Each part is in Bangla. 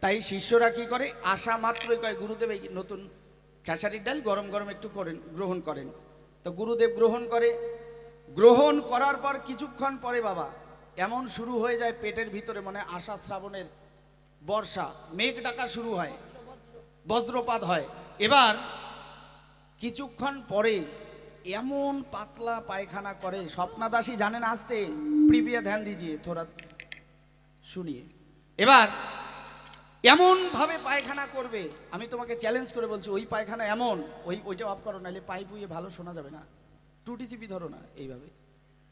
তাই শিষ্যরা কি করে, আসা মাত্রই কয় গুরুদেব এই নতুন খেসারির ডাল গরম গরম একটু করেন, গ্রহণ করেন। তো গুরুদেব গ্রহণ করে, গ্রহণ করার পর কিছুক্ষণ পরে বাবা এমন শুরু হয়ে যায় পেটের ভিতরে, মানে আষাঢ় শ্রাবণের বর্ষা, মেঘ ডাকা শুরু হয়, বজ্রপাত হয়। এবার কিছুক্ষণ পরে এমন পাতলা পায়খানা করে, স্বপ্নাদাসী জানেন আসতে, প্রিপিয়া ধ্যান দিজিয়ে থোড়া শুনিয়ে। এবার এমন ভাবে পায়খানা করবে, আমি তোমাকে চ্যালেঞ্জ করে বলছি, ওই পায়খানা এমন, ওইটা অফ করো, নাহলে পাইপ উইয়ে ভালো শোনা যাবে না। টুটি চিপি ধরো না, এইভাবে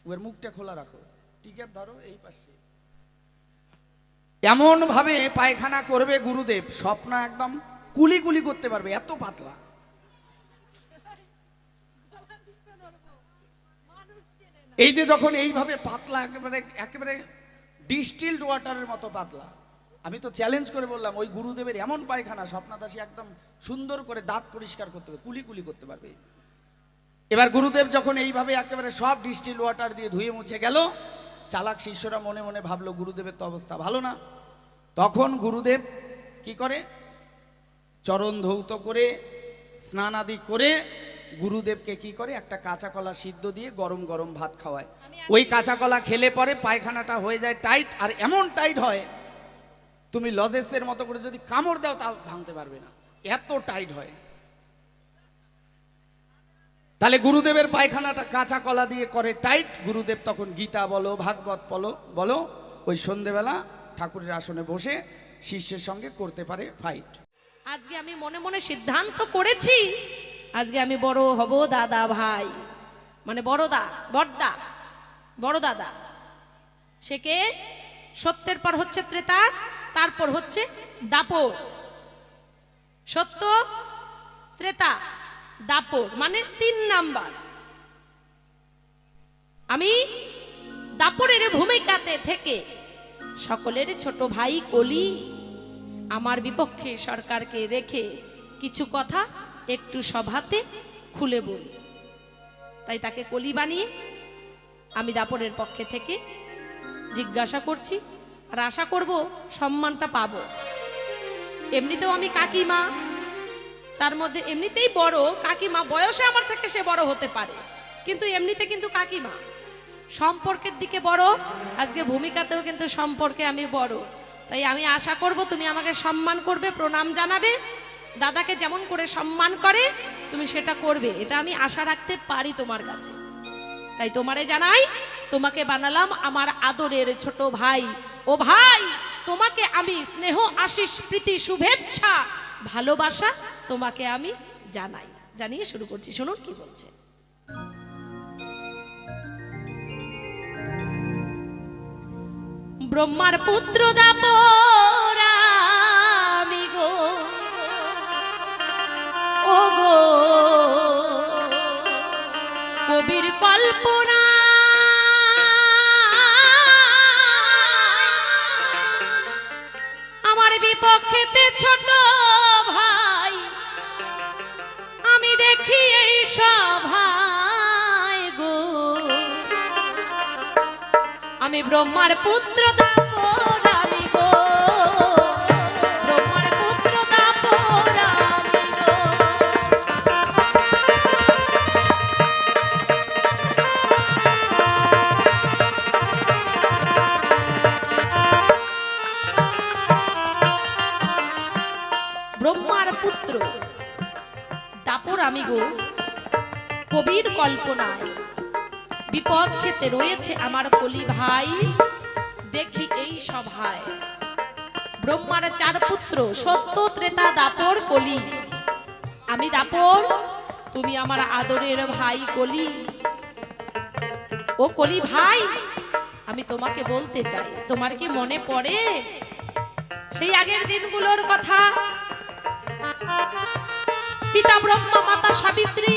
ওর মুখটা খোলা রাখো, টিকেট ধরো এই পাশে। এমন ভাবে পায়খানা করবে গুরুদেব, স্বপ্ন একদম কুলি কুলি করতে পারবে, এত পাতলা। এই যে যখন এইভাবে পাতলা, একেবারে একেবারে ডিস্টিলড ওয়াটারের মতো পাতলা, আমি তো চ্যালেঞ্জ করে বললাম ওই গুরুদেবের এমন পায়খানা স্বপ্নাদাসী একদম সুন্দর করে দাঁত পরিষ্কার করতে পারবে, কুলি কুলি করতে পারবে। এবার গুরুদেব যখন এইভাবে একেবারে সব ডিস্টিল ওয়াটার দিয়ে ধুয়ে মুছে গেল, চালাক শিষ্যরা মনে মনে ভাবলো গুরুদেবের তো অবস্থা ভালো না। তখন গুরুদেব কি করে, চরণ ধৌত করে স্নান আদি করে গুরুদেবকে কি করে, একটা কাঁচা কলা সিদ্ধ দিয়ে গরম গরম ভাত খাওয়ায়। ওই কাঁচা কলা খেলে পরে পায়খানাটা হয়ে যায় টাইট, আর এমন টাইট হয় তুমি লজেসের মতো করে যদি কামড় দাও তাও ভাঙতে পারবে না, এত টাইট হয়। তাহলে গুরুদেবের পায়খানাটা কাঁচা কলা দিয়ে করে টাইট। গুরুদেব তখন গীতা বলো, ভাগবত বলো ওই সন্ধেবেলা ঠাকুরের আসনে বসে শিষ্যের সঙ্গে করতে পারে ফাইট। আজকে আমি মনে মনে সিদ্ধান্ত করেছি, আজকে আমি বড় হব দাদা ভাই, মানে বড় দাদা। সে কে? সত্যের পর হচ্ছে ত্রেতা, তারপর হচ্ছে দাপর। সত্য, ত্রেতা, দাপর, মানে 3 নাম্বার। আমি দাপরের ভূমিকাতে থেকে সকলের ছোট ভাই কলি, আমার বিপক্ষে সরকারকে রেখে কিছু কথা একটু সভাতে খুলে বলি। তাই তাকে কলি বানিয়ে আমি দাপরের পক্ষে থেকে জিজ্ঞাসা করছি, আর আশা করব সম্মানটা পাবো। এমনিতেও আমি কাকিমা, তার মধ্যে এমনিতেই বড় কাকিমা, বয়সে আমার থেকে সে বড় হতে পারে, কিন্তু এমনিতে কিন্তু কাকিমা, সম্পর্কের দিকে বড়, আজকে ভূমিকাতেও কিন্তু সম্পর্কে আমি বড়। তাই আমি আশা করব তুমি আমাকে সম্মান করবে, প্রণাম জানাবে, দাদাকে যেমন করে সম্মান করে তুমি সেটা করবে, এটা আমি আশা রাখতে পারি তোমার কাছে। তাই তোমারে জানাই, তোমাকে বানালাম আমার আদরের ছোট ভাই। ও ভাই, তোমাকে আমি স্নেহ, আশিস, প্রীতি, শুভেচ্ছা, ভালোবাসা তোমাকে আমি জানিয়ে শুরু করছি। শুনুন কি বলছে। ব্রহ্মার পুত্র দাপর আমি গো, ও গো কবির কল্পনা, আমার বিপক্ষেতে ছোট ভাই, আমি দেখি এই সভায় গো, আমি ব্রহ্মার পুত্র দাপর আমি গো, ব্রহ্মার পুত্র দাপর আমি গো। ব্রহ্মার পুত্র দাপর আমি গো, কবির কল্পনায় বিপক্ষেতে রয়েছে আমার কলি ভাই, দেখি এই সভায়। ব্রহ্মার 4 পুত্র, সত্য, ত্রেতা, দাপর, কলি। আমি দাপর, তুমি আমার আদরের ভাই কলি। ও কলি ভাই, আমি তোমাকে বলতে চাই, তোমার কি মনে পড়ে সেই আগের দিনগুলোর কথা? পিতা ব্রহ্মা, মাতা সাবিত্রী।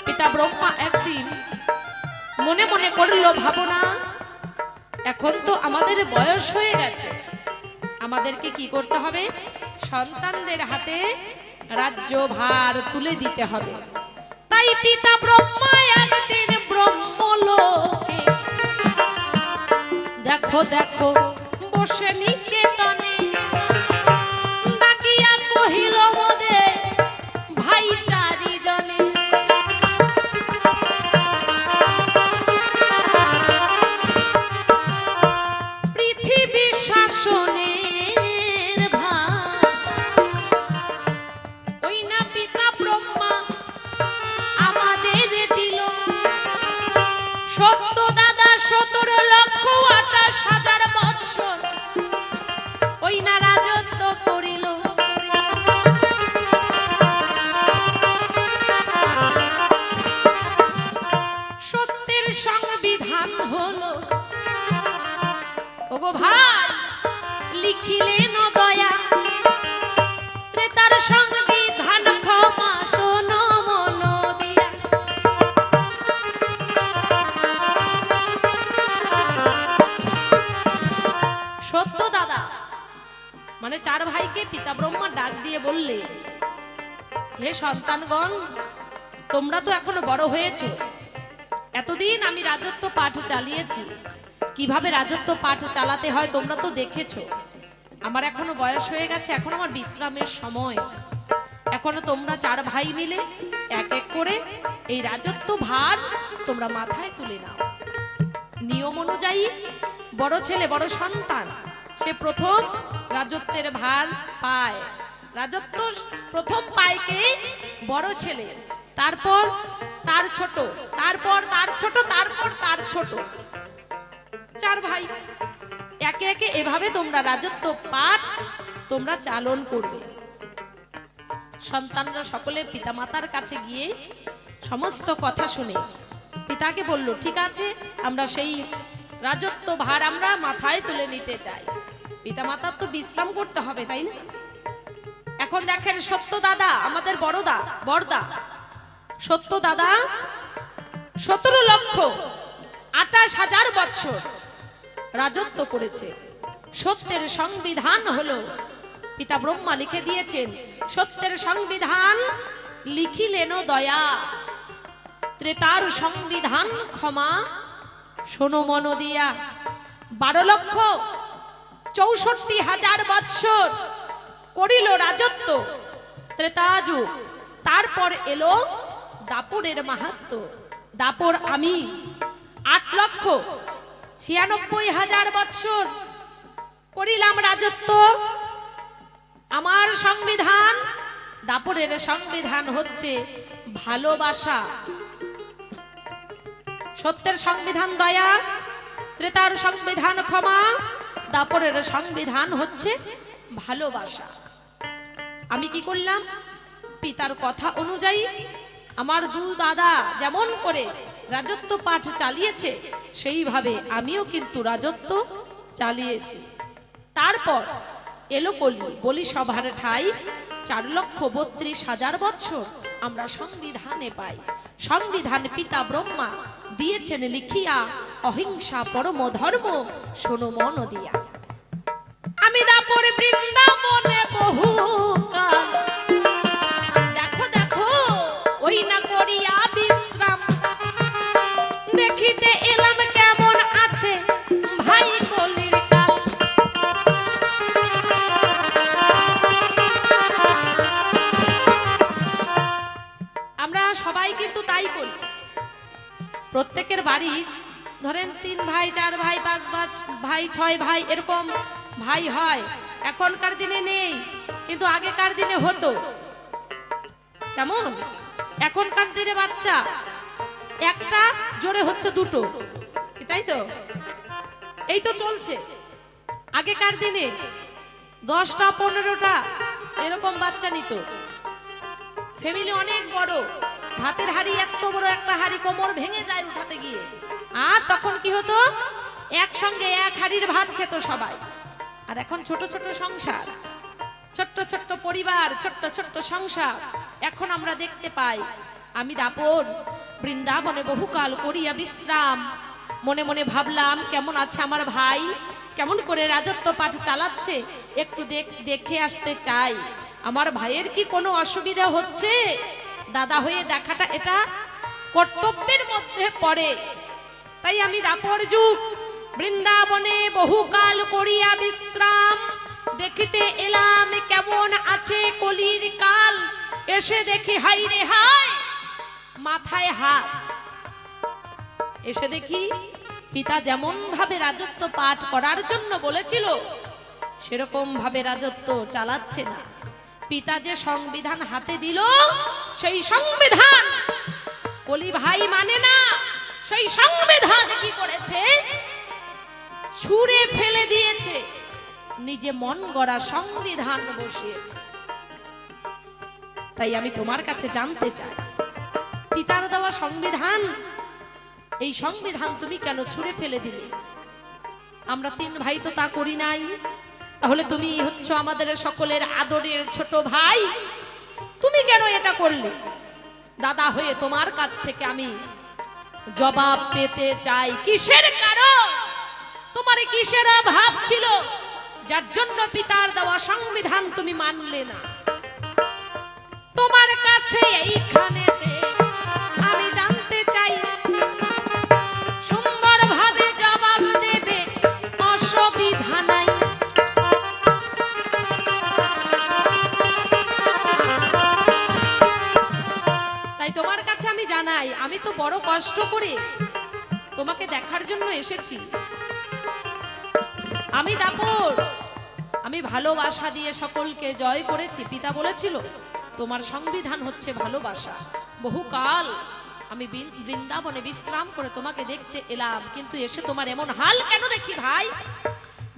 পিতা ব্রহ্মা একদিন মনে মনে করলো ভাবনা, এখন তো আমাদের বয়স হয়ে গেছে, আমাদেরকে কি করতে হবে? সন্তানদের হাতে রাজ্যভার তুলে দিতে হবে। তাই পিতা ব্রহ্মা একদিন ব্রহ্মলোকে, দেখো দেখো বসে নিকেতনে, মানে চার ভাইকে পিতা ব্রহ্মা ডাক দিয়ে বললে, হে সন্তানগণ, তোমরা তো এখনো বড় হয়েছো, এতদিন আমি রাজত্ব পাঠ চালিয়েছি, কিভাবে রাজত্ব পাঠ চালাতে হয় তোমরা তো দেখেছো। আমার এখনো বয়স হয়ে গেছে, এখন আমার বিশ্রামের সময়। এখনো তোমরা চার ভাই মিলে এক এক করে এই রাজত্ব ভার তোমরা মাথায় তুলে নাও। নিয়ম অনুযায়ী বড় ছেলে, বড় সন্তান, সে প্রথম রাজত্বের ভার পায়। রাজত্ব প্রথম পায় কে? বড় ছেলে, তারপর তার ছোট, তারপর তার ছোট, তারপর তার ছোট, চার ভাই একে একে এভাবে তোমরা রাজত্ব পাঠ তোমরা চালন করবে। সন্তানরা সকলে পিতামাতার কাছে গিয়ে সমস্ত কথা শুনে পিতাকে বলল, ঠিক আছে, আমরা সেই রাজত্ব ভার আমরা মাথায় তুলে নিতে চাই। পিতামাতার তো বিশ্রাম করতে হবে, তাই না? এখন দেখেন, সত্য দাদা, আমাদের বড়দা সত্য দাদা 17,28,000 বছর রাজত্ব করেছে। সত্যের সংবিধান হলো পিতা ব্রহ্মা লিখে দিয়েছেন, সত্যের সংবিধান লিখিলেন দয়া, ত্রেতার সংবিধান ক্ষমা শোনো মন দিয়া। 12,64,000 বৎসর করিল রাজত্ব ত্রেতা যুগ, তারপর এলো দাপরের মাহাত্ম্য। দাপর আমি 8,96,000 বৎসর করিলাম রাজত্ব। আমার সংবিধান, দাপরের সংবিধান হচ্ছে ভালোবাসা। সত্যের সংবিধান দয়া, ত্রেতার সংবিধান ক্ষমা, দাপরের সংবিধান হচ্ছে ভালোবাসা। আমি কি করলাম? পিতার কথা অনুযায়ী আমার দু দাদা যেমন করে রাজত্ব পাঠ চালিয়েছে, সেইভাবে আমিও কিন্তু রাজত্ব চালিয়েছি। তারপর এলো বলি সভার ঠাই 4,32,000 বৎসর আমরা সংবিধানে পাই। সংবিধান পিতা ব্রহ্মা দিয়েছেন লিখিয়া, অহিংসা পরম ধর্ম শোনো মন দিয়া। আমি দাপর বৃন্দাবনে বহু কাল, দেখো দেখো ওই না করিয়া বিশ্রাম, দেখিতে এলাম কেমন আছে ভাই কলির কাল। আমরা সবাই কিন্তু তাই করি। প্রত্যেকের বাড়ি ধরেন 3 ভাই, 4 ভাই, 5 ভাই, 6 ভাই, এরকম ভাই হয়। এখনকার দিনে নেই, কিন্তু আগেকার দিনে হতো। কেমন? এখনকার দিনে বাচ্চা একটা, জোরে হচ্ছে 2টো, তাই তো? এই তো চলছে। আগেকার দিনে 10টা 15টা এরকম বাচ্চা নিত। ফ্যামিলি অনেক বড়, ভাতের হাড়ি এত বড় একটা হাড়ি, কোমর ভেঙে যায় উঠাতে গিয়ে। আর তখন কি হতো? একসঙ্গে এক হাড়ির ভাত খেত সবাই। আর এখন ছোট ছোট সংসার, ছোট্ট ছোট্ট পরিবার, ছোট্ট ছোট্ট সংসার এখন আমরা দেখতে পাই। আমি দাপর বৃন্দাবনে বহুকাল করিয়া বিশ্রাম, মনে মনে ভাবলাম কেমন আছে আমার ভাই, কেমন করে রাজত্ব পাঠ চালাচ্ছে, একটু দেখে আসতে চাই। আমার ভাইয়ের কি কোনো অসুবিধা হচ্ছে? দাদা হয়ে দেখাটা এটা কর্তব্যের মধ্যে পড়ে। তাই আমি দাপর যুগ বৃন্দাবনে বহুকাল করিয়া বিশ্রাম, দেখিতে এলাম কেমন আছে কলির কাল। এসে দেখি হাই রে হাই, মাথায় হাত। এসে দেখি পিতা যেমন ভাবে রাজত্ব পাঠ করার জন্য বলেছিল, সেরকম ভাবে রাজত্ব চালাচ্ছে না। পিতা যে সংবিধান হাতে দিল, সেই সংবিধান কলি ভাই মানে না। সেই সংবিধান কি করেছে? ছুঁড়ে ফেলে দিয়েছে, নিজে মন গড়া সংবিধান বসিয়েছে। তাই আমি তোমার কাছে জানতে চাই, পিতার দেওয়া সংবিধান, এই সংবিধান তুমি কেন ছুঁড়ে ফেলে দিলে? আমরা 3 ভাই তো তা করি নাই। তাহলে তুমি হচ্ছ আমাদের সকলের আদরের ছোট ভাই, তুমি কেন এটা করলে? দাদা হয়ে তোমার কাছ থেকে আমি জবাব পেতে চাই। কিসের কারণ? তোমার কিসের অভাব ছিল যার জন্য পিতার দেওয়া সংবিধান তুমি মানলে না, তোমার কাছে এইখানেতে আমি জানতে চাই, সুন্দরভাবে জবাব দেবে, অসুবিধা নাই। তাই তোমার কাছে আমি জানাই, আমি তো বড় কষ্ট করে তোমাকে দেখার জন্য এসেছি। আমি দাপর, আমি ভালোবাসা দিয়ে সকলকে জয় করেছি। পিতা বলেছিল তোমার সংবিধান হচ্ছে ভালোবাসা। বহুকাল আমি বৃন্দাবনে বিশ্রাম করে তোমাকে দেখতে এলাম, কিন্তু এসে তোমার এমন হাল কেন দেখি ভাই?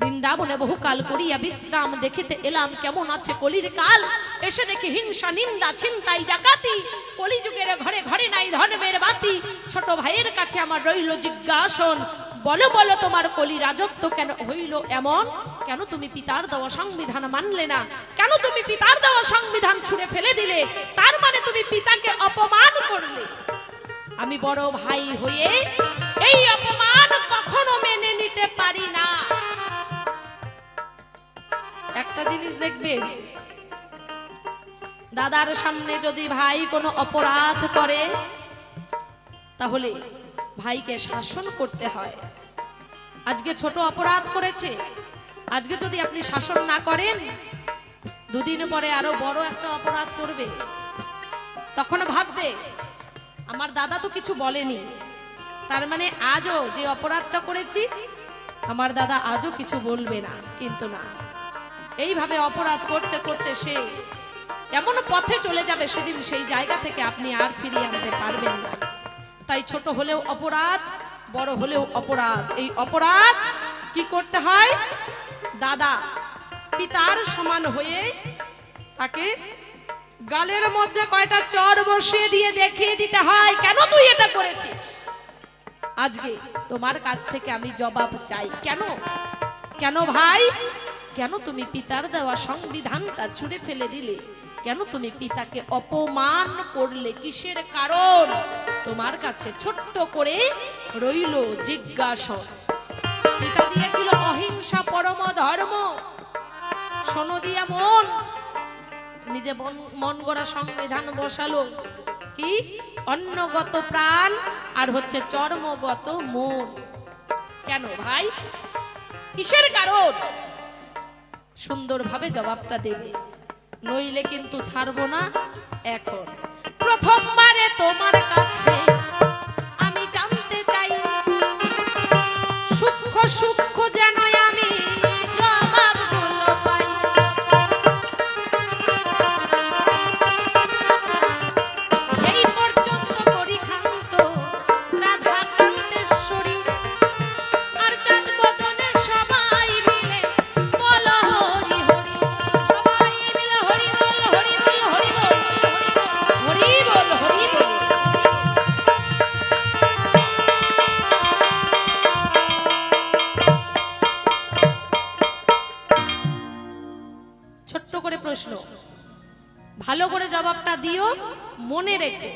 বৃন্দাবনে বহুকাল করিয়া বিশ্রাম দেখিতে এলাম, কেমন আছে কলির কাল। এসে দেখি হিংসা, নিন্দা, ছিনতাই, ডাকাতি, কলিযুগের ঘরে ঘরে নাই ধর্মের বাতি। ছোট ভাইয়ের কাছে আমার রইল জিজ্ঞাসন, বলো বলো তোমার কলি রাজত্ব কেন হইল এমন? কেন তুমি পিতার দেওয়া সংবিধান মানলে না? কেন তুমি পিতার দেওয়া সংবিধান ছুঁড়ে ফেলে দিলে? তার মানে তুমি পিতাকে অপমান করলে। আমি বড় ভাই হয়ে এই অপমান কখনো মেনে নিতে পারি না। একটা জিনিস দেখবেন, দাদার সামনে যদি ভাই কোনো অপরাধ করে তাহলে ভাইকে শাসন করতে হয়। আজকে ছোট অপরাধ করেছে, আজকে যদি আপনি শাসন না করেন, দুদিন পরে আরো বড় একটা অপরাধ করবে। তখন ভাববে আমার দাদা তো কিছু বলেনি, তার মানে আজও যে অপরাধটা করেছি আমার দাদা আজও কিছু বলবে না। কিন্তু না, এইভাবে অপরাধ করতে করতে সে এমন পথে চলে যাবে, সেদিন সেই জায়গা থেকে আপনি আর ফিরিয়ে আনতে পারবেন না। তাই ছোট হলেও অপরাধ, বড় হলেও অপরাধ। এই অপরাধ কি করতে হয়? দাদা পিতার সমান হয়ে তাকে গালের মধ্যে কয়টা চড় বসিয়ে দিয়ে দেখিয়ে দিতে হয়, কেন তুই এটা করেছিস। আজকে তোমার কাছ থেকে আমি জবাব চাই। কেন কেন ভাই, কেন তুমি পিতার দেওয়া সংবিধানটা ছুঁড়ে ফেলে দিলে? কেন তুমি পিতাকে অপমান করলে? কিসের কারণ? তোমার কাছে ছোট্ট করে রইল জিজ্ঞাসা। পিতা দিয়েছিল অহিংসা পরম ধর্ম, শোনো দিয়া মন, নিজে মন গড়া সংবিধান বসালো কি? অন্নগত প্রাণ আর হচ্ছে চর্মগত মন। কেন ভাই, কিসের কারণ? সুন্দরভাবে জবাবটা দেবে, নইলে কিন্তু ছাড়বো না। এখন প্রথমবারে তোমার কাছে আমি জানতে চাই, সূক্ষ্ম সূক্ষ্ম যেন আমি জবাবগুলো পাই। এই পর্যন্ত করি ক্ষান্ত রাধা কান্তেশ্বরী, আর চাঁদ বদনে সবাই মিলে বল হরি হরি। সবাই মিলে হরি বল, হরি বল, হরি বল, হরি বল, হরি বল। ছোট্ট করে প্রশ্ন, ভালো করে জবাবটা দিও, মনে রেখো।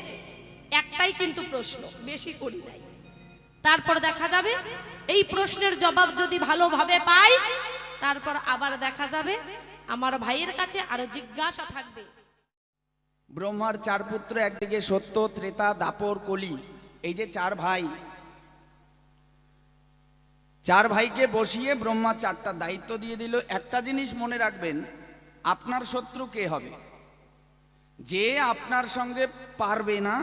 একটাই কিন্তু প্রশ্ন, বেশি করি নাই। তারপর দেখা যাবে এই প্রশ্নের জবাব যদি ভালোভাবে পাই, তারপর আবার দেখা যাবে আমার ভাইয়ের কাছে আরো জিজ্ঞাসা থাকবে। ব্রহ্মার চার পুত্র, একদিকে সত্য, ত্রেতা, দাপর, কলি, এই যে চার ভাই, চার ভাইকে বসিয়ে ব্রহ্মা চারটা দায়িত্ব দিয়ে দিল। একটা জিনিস মনে রাখবেন, আপনার শত্রু কে হবে? যে আপনার সঙ্গে পারবে না,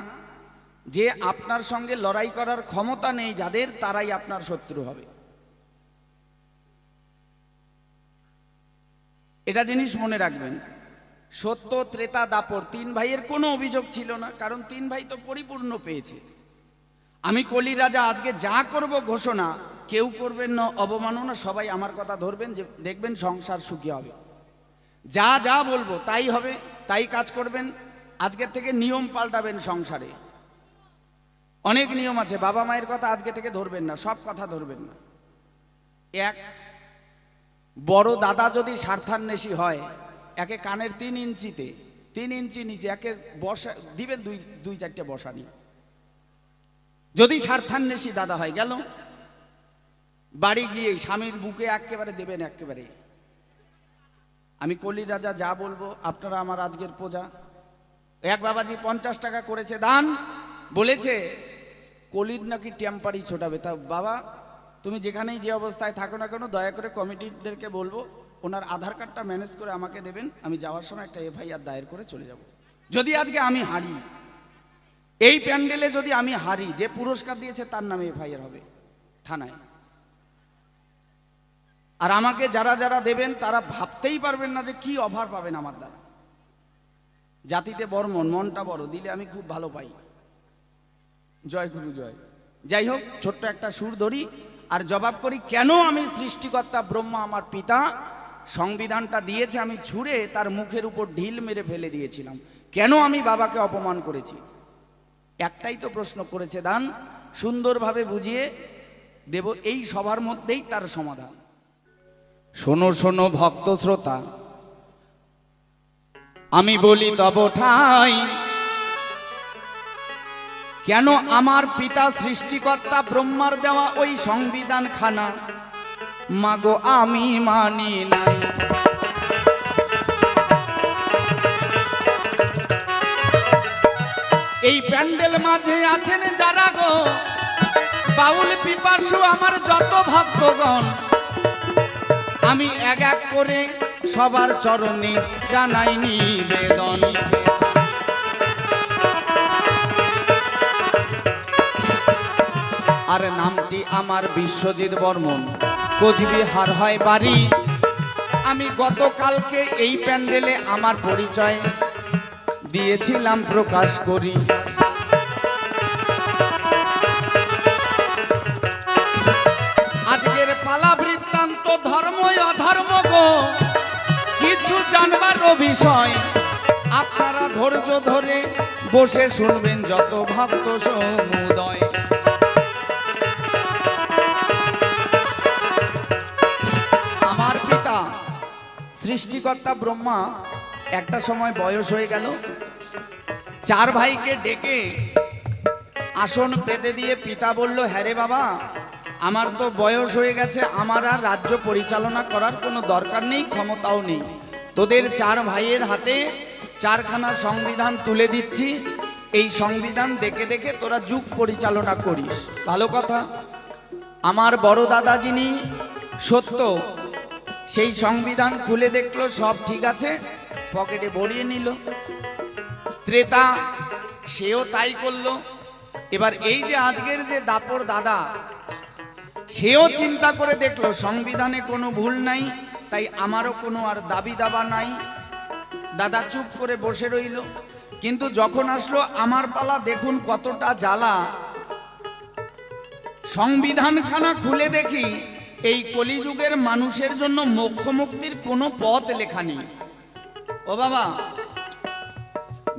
যে আপনার সঙ্গে লড়াই করার ক্ষমতা নেই যাদের, তারাই আপনার শত্রু হবে। এটা জিনিস মনে রাখবেন। সত্য, ত্রেতা, দাপর, তিন ভাইয়ের কোনো অভিযোগ ছিল না, কারণ তিন ভাই তো পরিপূর্ণ পেয়েছে। আমি কলি রাজা আজকে যা করব ঘোষণা, কেউ করবেন না অবমাননা, সবাই আমার কথা ধরবেন, যে দেখবেন সংসার সুখী হবে। যা যা বলবো তাই হবে, তাই কাজ করবেন। আজকের থেকে নিয়ম পাল্টাবেন সংসারে। অনেক নিয়ম আছে, বাবা মায়ের কথা আজকে থেকে ধরবেন না, সব কথা ধরবেন না। এক, বড় দাদা যদি স্বার্থান্বেষী হয়, একে কানের 3 ইঞ্চিতে 3 ইঞ্চি নিচে একে বসা দিবেন, দুই চারটে বসানি। যদি স্বার্থান্বেষী দাদা হয়, গেল বাড়ি গিয়ে স্বামীর বুকে একেবারে দেবেন, একেবারে আমি কলি রাজা যা বলবো আপনারা আমার আজকের প্রজা। এক বাবাজি 50 টাকা করেছে দান, বলেছে কলির নাকি টেম্পারি ছোটাবে। তা বাবা তুমি যেখানেই যে অবস্থায় থাকো না কেন দয়া করে কমিটিদেরকে বলবো ওনার আধার কার্ডটা ম্যানেজ করে আমাকে দেবেন, আমি যাওয়ার সময় একটা এফআইআর দায়ের করে চলে যাব। যদি আজকে আমি হারি, এই প্যান্ডেলে যদি আমি হারি, যে পুরস্কার দিয়েছে তার নামে এফআইআর হবে থানায়। আর আমাকে যারা যারা দেবেন তারা ভাবতেই পারবেন না যে কি অফার পাবেন আমার দ্বারা। জাতিতে বর্মন, মনটা বড়, দিলে আমি খুব ভালো পাই। জয় গুরু জয়। যাই হোক, ছোট্ট একটা সুর ধরি আর জবাব করি কেন আমি সৃষ্টিকর্তা ব্রহ্মা আমার পিতা সংবিধানটা দিয়েছে আমি ছুঁড়ে তার মুখের উপর ঢিল মেরে ফেলে দিয়েছিলাম, কেন আমি বাবাকে অপমান করেছি। একটাই তো প্রশ্ন করেছে দান, সুন্দরভাবে বুঝিয়ে দেব এই সবার মধ্যেই তার সমাধান। শোনো শোনো ভক্ত শ্রোতা, আমি বলি তব ঠাই, কেন আমার পিতা সৃষ্টিকর্তা ব্রহ্মার দেওয়া ওই সংবিধান খানা মাগো আমি মানি নাই। এই প্যান্ডেল মাঝে আছেন যারা গো বাউল পিপাসু আমার যত ভক্তগণ, আমি এক এক করে সবার চরণে জানাই নিবেদন। আর নামটি আমার বিশ্বজিৎ বর্মন, কোচবিহার হয় বাড়ি। আমি গতকালকে এই প্যান্ডেলে আমার পরিচয় দিয়েছিলাম প্রকাশ করি। আজকের পালা বৃত্তান্ত ধর্ম অধর্ম গো কিছু জানবার বিষয়, আপনারা ধৈর্য ধরে বসে শুনবেন যত ভক্ত সমুদয়। আমার পিতা সৃষ্টিকর্তা ব্রহ্মা একটা সময় বয়স হয়ে গেল, 4 ভাইকে ডেকে আসন পেতে দিয়ে পিতা বলল, হ্যাঁ রে বাবা আমার তো বয়স হয়ে গেছে, আমার আর রাজ্য পরিচালনা করার কোনো দরকার নেই, ক্ষমতাও নেই। তোদের 4 ভাইয়ের হাতে 4খানা সংবিধান তুলে দিচ্ছি, এই সংবিধান দেখে দেখে তোরা যুগ পরিচালনা করিস। ভালো কথা। আমার বড় দাদা যিনি সত্য, সেই সংবিধান খুলে দেখলো সব ঠিক আছে, পকেটে ভরিয়ে নিল। ত্রেতা সেও তাই করলো। এবার এই যে আজকের যে দাপর দাদা, সেও চিন্তা করে দেখলো সংবিধানে কোনো ভুল নাই, তাই আমারও কোনো আর দাবি দাবা নাই। দাদা চুপ করে বসে রইল। কিন্তু যখন আসলো আমার পালা, দেখুন কতটা জ্বালা। সংবিধানখানা খুলে দেখি এই কলিযুগের মানুষের জন্য মোক্ষ মুক্তির কোনো পথ লেখা নেই। ও বাবা,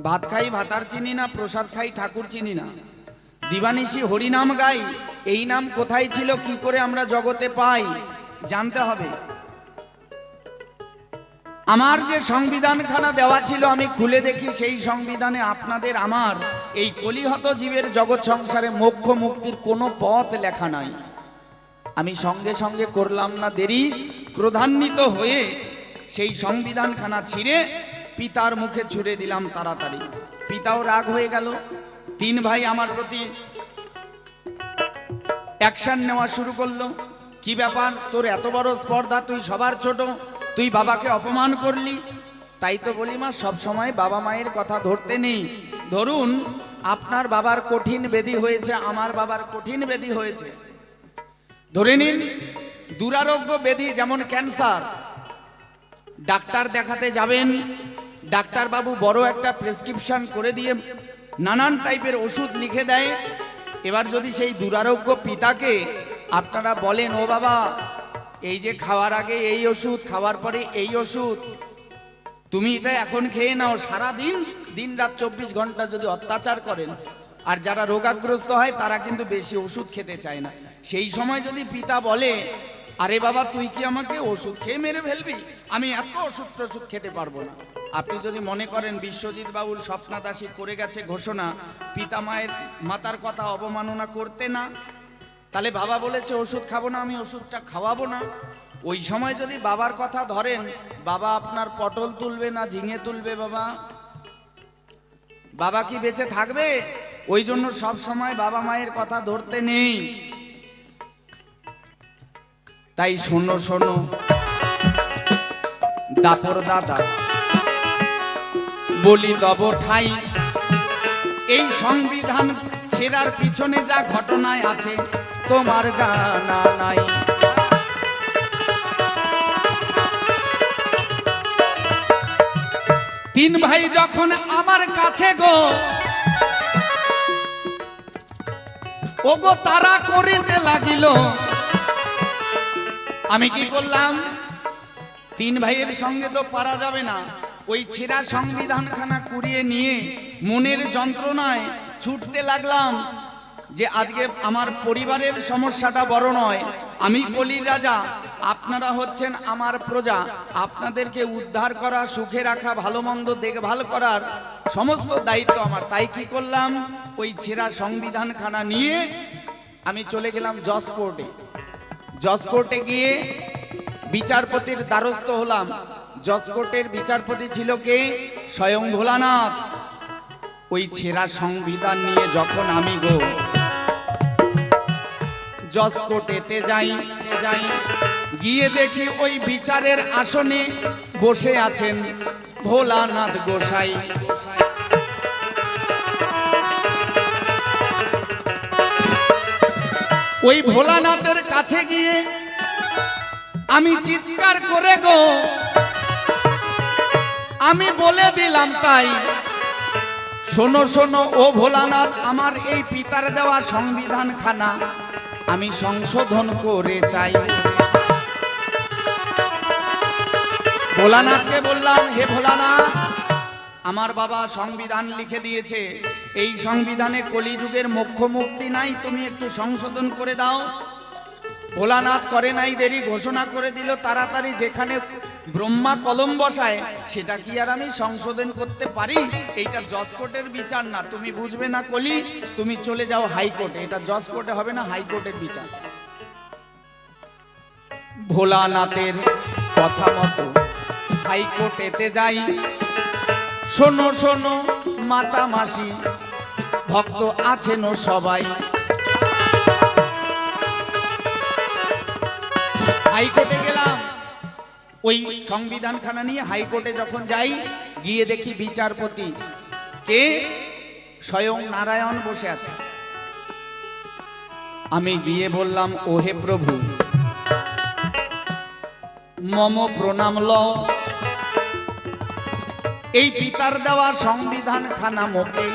ভাত খাই ভাতার চিনি না, প্রসাদ খাই ঠাকুর চিনি না, দিবানিশি হরিনাম গাই, এই নাম কোথায় ছিল, কি করে আমরা জগতে পাই, জানতে হবে। আমার যে সংবিধানখানা দেওয়া ছিল আমি খুলে দেখি সেই সংবিধানে আপনাদের আমার এই কলিহত জীবের জগৎ সংসারে মোক্ষ মুক্তির কোনো পথ লেখা নাই। আমি সঙ্গে সঙ্গে করলাম না দেরি, ক্রোধান্বিত হয়ে সেই সংবিধানখানা ছিঁড়ে পিতার মুখে ছুড়ে দিলাম তাড়াতাড়ি। পিতাও রাগ হয়ে গেল। 3 ভাই আমার প্রতি অ্যাকশন নেওয়া শুরু করলো। কি ব্যাপার, তোর এত বড় স্পর্ধা, তুই সবার ছোট, তুই বাবাকে অপমান করলি। তাই তো বলি মা, সব সময় বাবা মায়ের কথা ধরতে নেই। ধরুন আপনার বাবার কঠিন ব্যাধি হয়েছে, আমার বাবার কঠিন ব্যাধি হয়েছে, ধরে নিন দুরারোগ্য ব্যাধি যেমন ক্যান্সার। ডাক্তার দেখাতে যাবেন, ডাক্তার বাবু বড় একটা প্রেসক্রিপশন করে দিয়ে নানান টাইপের ওষুধ লিখে দেয়। এবার যদি সেই দুরারোগ্য পিতাকে আপনারা বলেন, ও বাবা এই যে খাওয়ার আগে এই ওষুধ, খাওয়ার পরে এই ওষুধ, তুমি এটা এখন খেয়ে নাও, সারা দিন দিন রাত 24 ঘন্টা যদি অত্যাচার করেন, আর যারা রোগাগ্রস্ত হয় তারা কিন্তু বেশি ওষুধ খেতে চায় না, সেই সময় যদি পিতা বলে, আরে বাবা তুই কি আমাকে ওষুধ খেয়ে মেরে ফেলবি, আমি এত ওষুধ খেতে পারবো না। আপনি যদি মনে করেন বিশ্বজিৎ বাউল স্বপ্নাদাসী করে গেছে ঘোষণা পিতা মায়ের মাতার কথা অবমাননা করতে না, তাহলে বাবা বলেছে ওষুধ খাবো না, আমি ওষুধটা খাওয়াবো না। ওই সময় যদি বাবার কথা ধরেন, বাবা আপনার পটল তুলবে না ঝিঙে তুলবে? বাবা বাবা কি বেঁচে থাকবে? ওই জন্য সব সময় বাবা মায়ের কথা ধরতে নেই। তাই শোনো শোনো দাপর দাদা, বলি তব ঠাই, এই সংবিধান ছেঁড়ার পিছনে যা ঘটনায় আছে তোমার জানা নাই। তিন ভাই যখন আমার কাছে গো, ওগো তারা করিতে লাগিল, আমি কি করলাম? তিন ভাইয়ের সঙ্গে তো পারা যাবে না, ওই ছেঁড়া সংবিধানখানা কুড়িয়ে নিয়ে মনের যন্ত্রণায় ছুটতে লাগলাম যে আজকে আমার পরিবারের সমস্যাটা বড় নয়, আমি কলির রাজা, আপনারা হচ্ছেন আমার প্রজা, আপনাদেরকে উদ্ধার করা, সুখে রাখা, ভালো মন্দ দেখভাল করার সমস্ত দায়িত্ব আমার। তাই কি করলাম? ওই ছেঁড়া সংবিধানখানা নিয়ে আমি চলে গেলাম জজ কোর্টে। জজ কোর্টে গিয়ে বিচারপতির দ্বারস্থ হলাম। জজ কোর্টের বিচারপতি ছিল কে? স্বয়ং ভোলানাথ। ওই ছেঁড়া সংবিধান নিয়ে যখন আমি গো জজ কোর্টেতে যাই, গিয়ে দেখি ওই বিচারের আসনে বসে আছেন ভোলানাথ গোসাই। ওই ভোলানাথের কাছে গিয়ে আমি চিৎকার করে গো আমি বলে দিলাম, তাই শোনো শোনো ও ভোলানাথ, আমার এই পিতার দেওয়া সংবিধান খানা আমি সংশোধন করে চাই। ভোলানাথকে বললাম, হে ভোলানাথ, আমার বাবা সংবিধান লিখে দিয়েছে, এই সংবিধানে কলিযুগের মোক্ষ মুক্তি নাই, তুমি একটু সংশোধন করে দাও। ভোলানাথ করে নাই দেরি, ঘোষণা করে দিল তাড়াতাড়ি, যেখানে ব্রহ্মা কলম বসায় সেটা কি আর আমি সংশোধন করতে পারি? এইটা জজ কোর্টের বিচার না, তুমি বুঝবে না কলি, তুমি চলে যাও হাইকোর্টে। এটা জজ কোর্টে হবে না, হাইকোর্টের বিচার। ভোলানাথের কথা মতো হাইকোর্টেতে যাই। শোনো শোনো মাতা মাসি ভক্ত আছেন সবাই। হাইকোর্টে গেলাম, ওই সংবিধানখানা নিয়ে হাইকোর্টে যখন যাই, গিয়ে দেখি বিচারপতি কে? স্বয়ং নারায়ণ বসে আছে। আমি গিয়ে বললাম, ওহে প্রভু, মম প্রণাম লও, এই পিতার দেওয়া সংবিধানখানা মোকে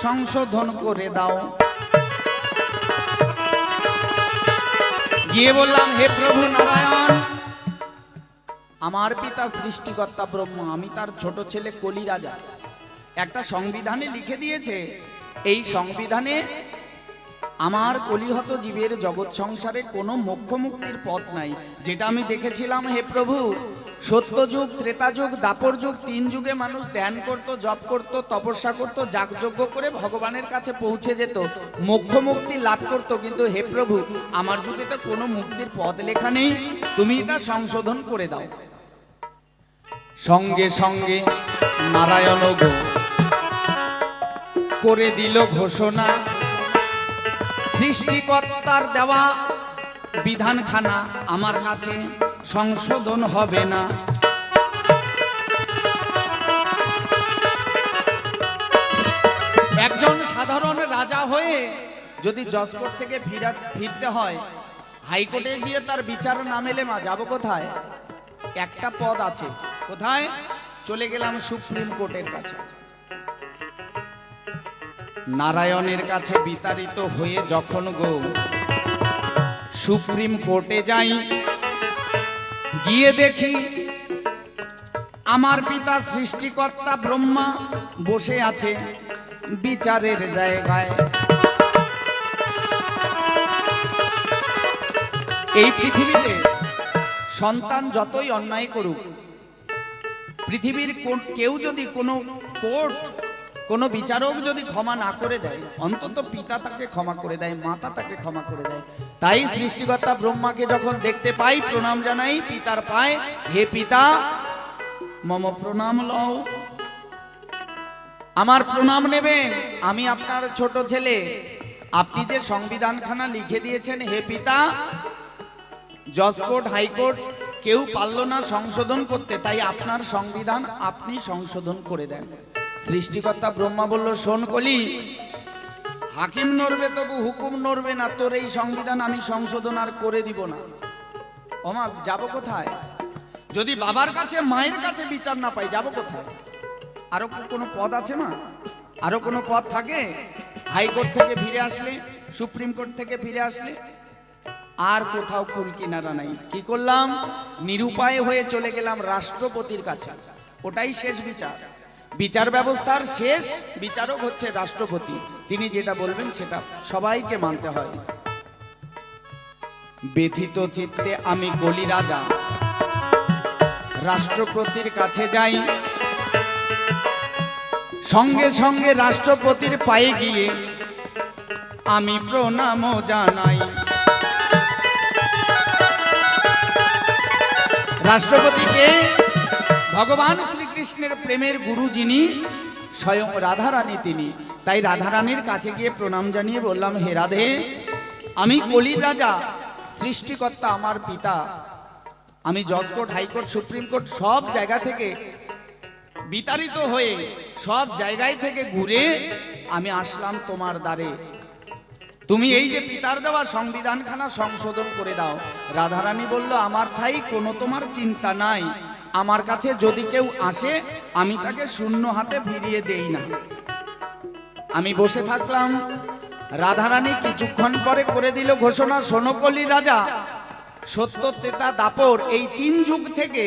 সংশোধন করে দাও। গিয়ে বললাম, হে প্রভু নারায়ণ, আমার পিতা সৃষ্টিকর্তা ব্রহ্মা, আমি তার ছোট ছেলে কলি রাজা, একটা সংবিধানে লিখে দিয়েছে, এই সংবিধানে আমার কলিহত জীবের জগৎ সংসারে কোনো মোক্ষ মুক্তির পথ নাই। যেটা আমি দেখেছিলাম হে প্রভু, সত্যযুগ, ত্রেতাযুগ, দাপর যুগ, 3 যুগে মানুষ ধ্যান করত, জপ করত, তপস্যা করত, যাগযজ্ঞ করে ভগবানের কাছে পৌঁছে যেত, মোক্ষ মুক্তি লাভ করত। কিন্তু হে প্রভু, আমার যুগে তো কোনো মুক্তির পথ লেখা নেই, তুমি এটা সংশোধন করে দাও। সঙ্গে সঙ্গে নারায়ণ গো করে দিল ঘোষণা, সৃষ্টিকর্তার দেওয়া বিধানখানা আমার কাছে সংশোধন হবে না। একজন সাধারণ রাজা হয়ে যদি জজ কোর্ট থেকে ফিরতে হয়, হাইকোর্টে গিয়ে তার বিচার না মেলে মা যাবো কোথায়? একটা পদ আছে, কোথায়? চলে গেলাম সুপ্রিম কোর্টের কাছে। নারায়ণের কাছে বিতাড়িত হয়ে যখন গো সুপ্রিম কোর্টে যাই, গিয়ে দেখি আমার পিতা সৃষ্টিকর্তা ব্রহ্মা বসে আছে বিচারের জায়গায়। এই পৃথিবীতে সন্তান যতই অন্যায় করুক, পৃথিবীর কেউ যদি কোনো কোর্ট কোনো বিচারক যদি ক্ষমা না করে দেয়, অন্তত পিতা তাকে ক্ষমা করে দেয়, মাতা তাকে ক্ষমা করে দেয়। তাই সৃষ্টিকর্তা ব্রহ্মাকে যখন দেখতে পাই, প্রণাম জানাই পিতার পায়, হে পিতা মম প্রণাম লও, আমার প্রণাম নেবেন, আমি আপনার ছোট ছেলে। আপনি যে সংবিধানখানা লিখে দিয়েছেন, হে পিতা, জজ কোর্ট হাইকোর্ট কেউ পারল না সংশোধন করতে, তাই আপনার সংবিধান আপনি সংশোধন করে দেন। সৃষ্টিকর্তা ব্রহ্মা বলল, শোন কলি, হাকিম নড়বে তবু হুকুম নড়বে না, তোর এই সংবিধান আমি সংশোধন আর করে দিব না। ওমা, যাব কোথায়? যদি বাবার কাছে মায়ের কাছে বিচার না পাই, যাব কোথায়? আরো কোনো পদ আছে মা? আরো কোনো পদ থাকে? হাইকোর্ট থেকে ফিরে আসলে, সুপ্রিম কোর্ট থেকে ফিরে আসলে আর কোথাও কুল কিনারা নাই। কি করলাম? নিরুপায় হয়ে চলে গেলাম রাষ্ট্রপতির কাছে। ওটাই শেষ বিচার। বিচার ব্যবস্থার শেষ বিচারক হচ্ছে রাষ্ট্রপতি। তিনি যেটা বলবেন সেটা সবাইকে মানতে হয়। ব্যথিত চিত্তে আমি কলি রাজা রাষ্ট্রপতির কাছে যাই, সঙ্গে সঙ্গে রাষ্ট্রপতির পায়ে গিয়ে আমি প্রণাম জানাই। রাষ্ট্রপতিকে ভগবান শ্রীকৃষ্ণের প্রেমের গুরু যিনি, স্বয়ং রাধারানী তিনি। তাই রাধারানীর কাছে গিয়ে প্রণাম জানিয়ে বললাম, হে রাধে, আমি কলির রাজা, সৃষ্টিকর্তা আমার পিতা। আমি জজ কোর্ট হাইকোর্ট সুপ্রিম কোর্ট সব জায়গা থেকে বিতাড়িত হয়ে, সব জায়গায় থেকে ঘুরে আমি আসলাম তোমার দ্বারে। তুমি এই যে পিতার দেওয়া সংবিধানখানা সংশোধন করে দাও। রাধারানী বলল, আমার ঠাই কোনো তোমার চিন্তা নাই, আমার কাছে যদি কেউ আসে আমি তাকে শূন্য হাতে ফিরিয়ে দেই না। আমি বসে থাকলাম। রাধারানী কিছুক্ষণ পরে করে দিল ঘোষণা, শোনো কলি রাজা, সত্য ত্রেতা দাপর এই 3 যুগ থেকে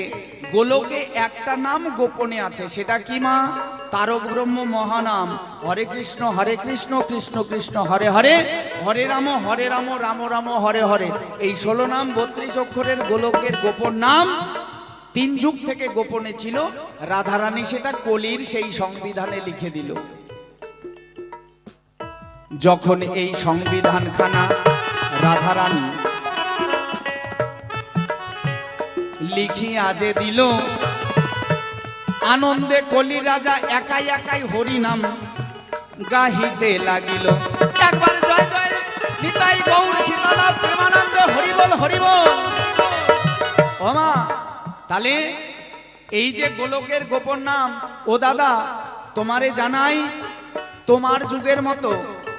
গোলকে একটা নাম গোপনে আছে। সেটা কি মা? তারক ব্রহ্ম মহানাম। হরে কৃষ্ণ কৃষ্ণ কৃষ্ণ হরে হরে, হরে রাম রাম রাম হরে হরে। এই 16 নাম 32 অক্ষরের গোলকের গোপন নাম 3 যুগ থেকে গোপনে ছিল। রাধারানী সেটা কলির সেই সংবিধানে লিখে দিল। যখন এই সংবিধানখানা রাধারানী লিখিয়া যে দিল, আনন্দে কলি রাজা একাই একাই হরি নাম গাহিতে লাগিল। একবার জয় জয় নিতাই গৌর সীতানাথ প্রেমানন্দ হরি বল হরি বল। ওমা, তাহলে এই যে গোলকের গোপন নাম, ও দাদা তোমারে জানাই, তোমার যুগের মতো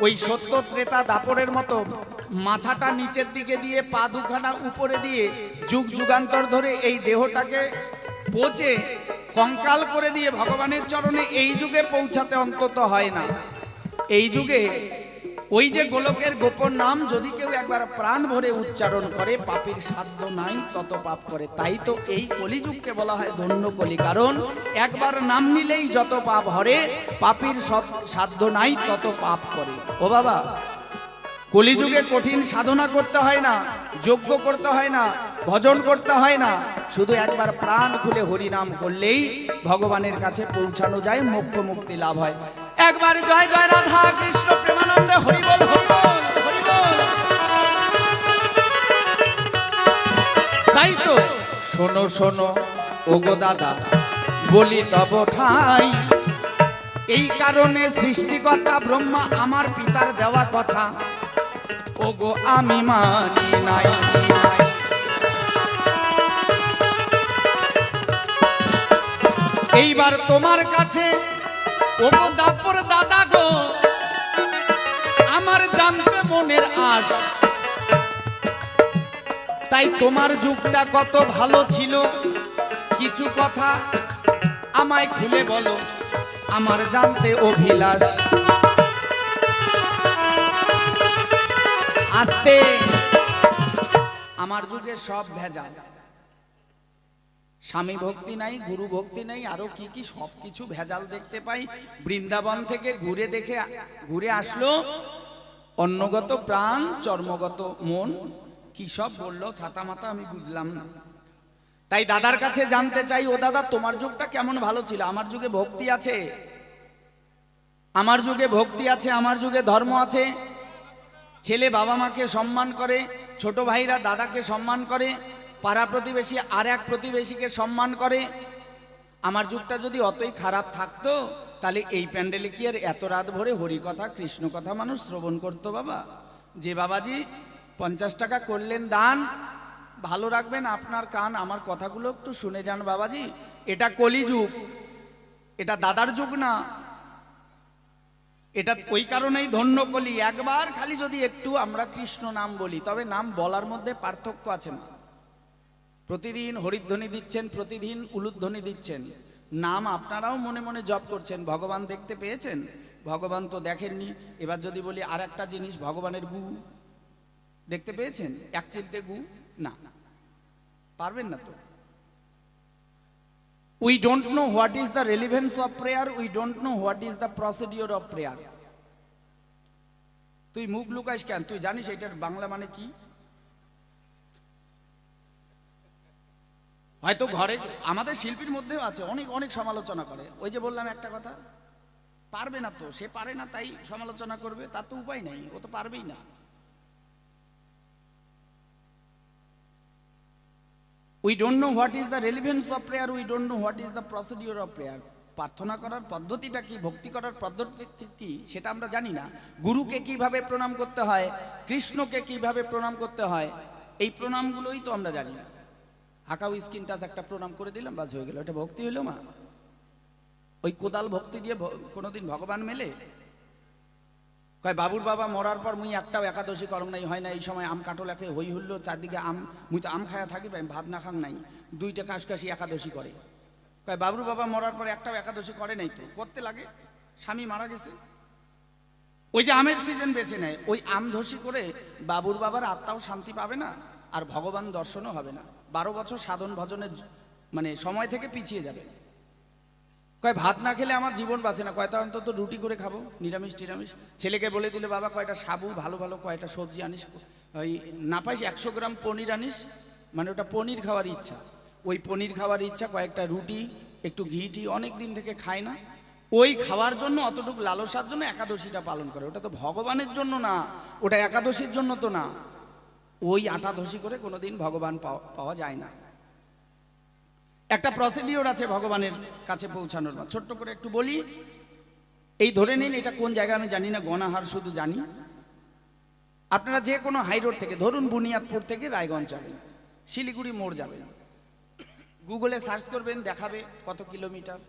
ওই সত্য ত্রেতা দাপরের মতো মাথাটা নিচের দিকে দিয়ে পা দুখানা উপরে দিয়ে যুগ যুগান্তর ধরে এই দেহটাকে পচে কঙ্কাল করে দিয়ে ভগবানের চরণে এই যুগে পৌঁছাতে অন্তত হয় না। এই যুগে ওই যে গোলকের গোপন নাম যদি কেউ একবার প্রাণ ভরে উচ্চারণ করে, পাপীর সাধ্য নাই তত পাপ করে। তাই তো এই কলিযুগকে বলা হয় ধন্য কলি, কারণ একবার নাম নিলেই যত পাপ হরে, পাপীর সাধ্য নাই তত পাপ করে। ও বাবা, কলিযুগে কঠিন সাধনা করতে হয় না, যজ্ঞ করতে হয় না, ভজন করতে হয় না, শুধু একবার প্রাণ খুলে হরি নাম করলেই ভগবানের কাছে পৌঁছানো যায়, মোক্ষ মুক্তি লাভ হয়। একবার জয় জয় রাধা কৃষ্ণ প্রেমানন্দে হরি বল হরি বল হরি বল। তাই তো শোনো শোনো ওগো দাদা, বলি তব ঠাই, এই কারণে সৃষ্টিকর্তা ব্রহ্মা আমার পিতার দেওয়া কথা ওগো আমি মানি নাই। এইবার তোমার কাছে ওগো দাপর দাদা গো, আমার জানতে মনের আশ, তাই তোমার যুগটা কত ভালো ছিল, কিছু কথা আমায় খুলে বলো, আমার জানতে অভিলাষ। আস্তে, আমার যুগে সব ভেজাল, স্বামী ভক্তি নাই, গুরু ভক্তি নাই, আরো কি কি সবকিছু ভেজাল দেখতে পাই। বৃন্দাবন থেকে ঘুরে আসলো অন্নগত প্রাণ চর্মগত মন, কি সব বললো ছাতা মাতা আমি বুঝলাম না। তাই দাদার কাছে জানতে চাই, ও দাদা তোমার যুগটা কেমন ভালো ছিল? আমার যুগে ভক্তি আছে, আমার যুগে ভক্তি আছে, আমার যুগে ধর্ম আছে। ছেলে বাবা মাকে সম্মান করে, ছোট ভাইরা দাদাকে সম্মান করে, পাড়া প্রতিবেশী আর এক প্রতিবেশীকে সম্মান করে। আমার যুগটা যদি অতই খারাপ থাকতো তাহলে এই প্যান্ডেলে কি আর এত রাত ভরে হরি কথা কৃষ্ণ কথা মানুষ শ্রবণ করতো? বাবা, যে বাবাজি 50 টাকা করলেন দান, ভালো রাখবেন আপনার কান, আমার কথাগুলো একটু শুনে যান বাবাজি। এটা কলিযুগ, এটা দাদার যুগ না। এটা ওই কারণেই ধন্য কলি। একবার খালি যদি একটু আমরা কৃষ্ণ নাম বলি, তবে নাম বলার মধ্যে পার্থক্য আছে না। প্রতিদিন হরিধ্বনি দিচ্ছেন, প্রতিদিন উলুধ্বনি দিচ্ছেন, নাম আপনারাও মনে মনে জপ করছেন। ভগবান দেখতে পেয়েছেন? ভগবান তো দেখেননি। এবার যদি বলি আর একটা জিনিস, ভগবানের গু দেখতে পেয়েছেন? এক চিলতে গু না, পারবেন না তো। We don't know what is the relevance of prayer, we don't know what is the procedure of prayer. তুই মুখ লুকাইস কেন? তুই জানিস এটার বাংলা মানে কি? হয়তো ঘরে আমাদের শিল্পীর মধ্যেও আছে, অনেক অনেক সমালোচনা করে। ওই যে বললাম একটা কথা, পারবে না তো, সে পারে না তাই সমালোচনা করবে, তার তো উপায় নাই, ও তো পারবেই না। We don't know what is the relevance of prayer, we don't know what is the procedure of prayer. প্রার্থনা করার পদ্ধতিটা কি, ভক্তি করার পদ্ধতি কি, সেটা আমরা জানি না। গুরুকে কিভাবে প্রণাম করতে হয়, কৃষ্ণকে কিভাবে প্রণাম করতে হয়, এই প্রণামগুলোই তো আমরা জানি না। হাকাউ স্কিন টাচ একটা প্রণাম করে দিলাম, বাস হয়ে গেল, এটা ভক্তি হইল মা? ওই কোদাল ভক্তি দিয়ে কোনোদিন ভগবান মেলে? কয় বাবুর বাবা মরার পর মুই একটাও একাদশী করং নাই, হয় না। এই সময় আম কাঠো লেখে হই হুল্লো, চারদিকে আম, মুই তো আম খায়া থাকি, ভাত না খাং নাই, 2টা কাশকাশি একাদশী করে। কয় বাবুর বাবা মরার পর একটাও একাদশী করে নাই, তো করতে লাগে, স্বামী মারা গেছে। ওই যে আমের সিজন বেছে নেয়, ওই আম ধসি করে বাবুর বাবার আত্মাও শান্তি পাবে না, আর ভগবান দর্শনও হবে না। 12 বছর সাধন ভজনের মানে সময় থেকে পিছিয়ে যাবে। কয় ভাত না খেলে আমার জীবন বাঁচে না, কয়টা অন্তত রুটি করে খাবো, নিরামিষ টিরামিষ। ছেলেকে বলে দিলে বাবা কয়টা সাবু ভালো ভালো কয়টা সবজি আনিস, ওই না পাইস 100 গ্রাম পনির আনিস, মানে ওটা পনির খাওয়ার ইচ্ছা। ওই পনির খাওয়ার ইচ্ছা, কয়েকটা রুটি একটু ঘি টি অনেক দিন থেকে খায় না, ওই খাওয়ার জন্য অতটুকু লালসার জন্য একাদশীটা পালন করে। ওটা তো ভগবানের জন্য না, ওটা একাদশীর জন্য তো না। ওই আটাদশী করে কোনোদিন ভগবান পাওয়া যায় না। একটা প্রসিডিওর আছে ভগবানের কাছে পৌঁছানোর। ছোট্ট করে একটু বলি, এই ধরে নিন এটা কোন জায়গা আমি জানি না, গণাহার শুধু জানি। আপনারা যে কোনো হাই রোড থেকে, ধরুন বুনিয়াদপুর থেকে রায়গঞ্জ যাবেন, শিলিগুড়ি মোড় যাবেন, গুগলে সার্চ করবেন, দেখাবে কত কিলোমিটার,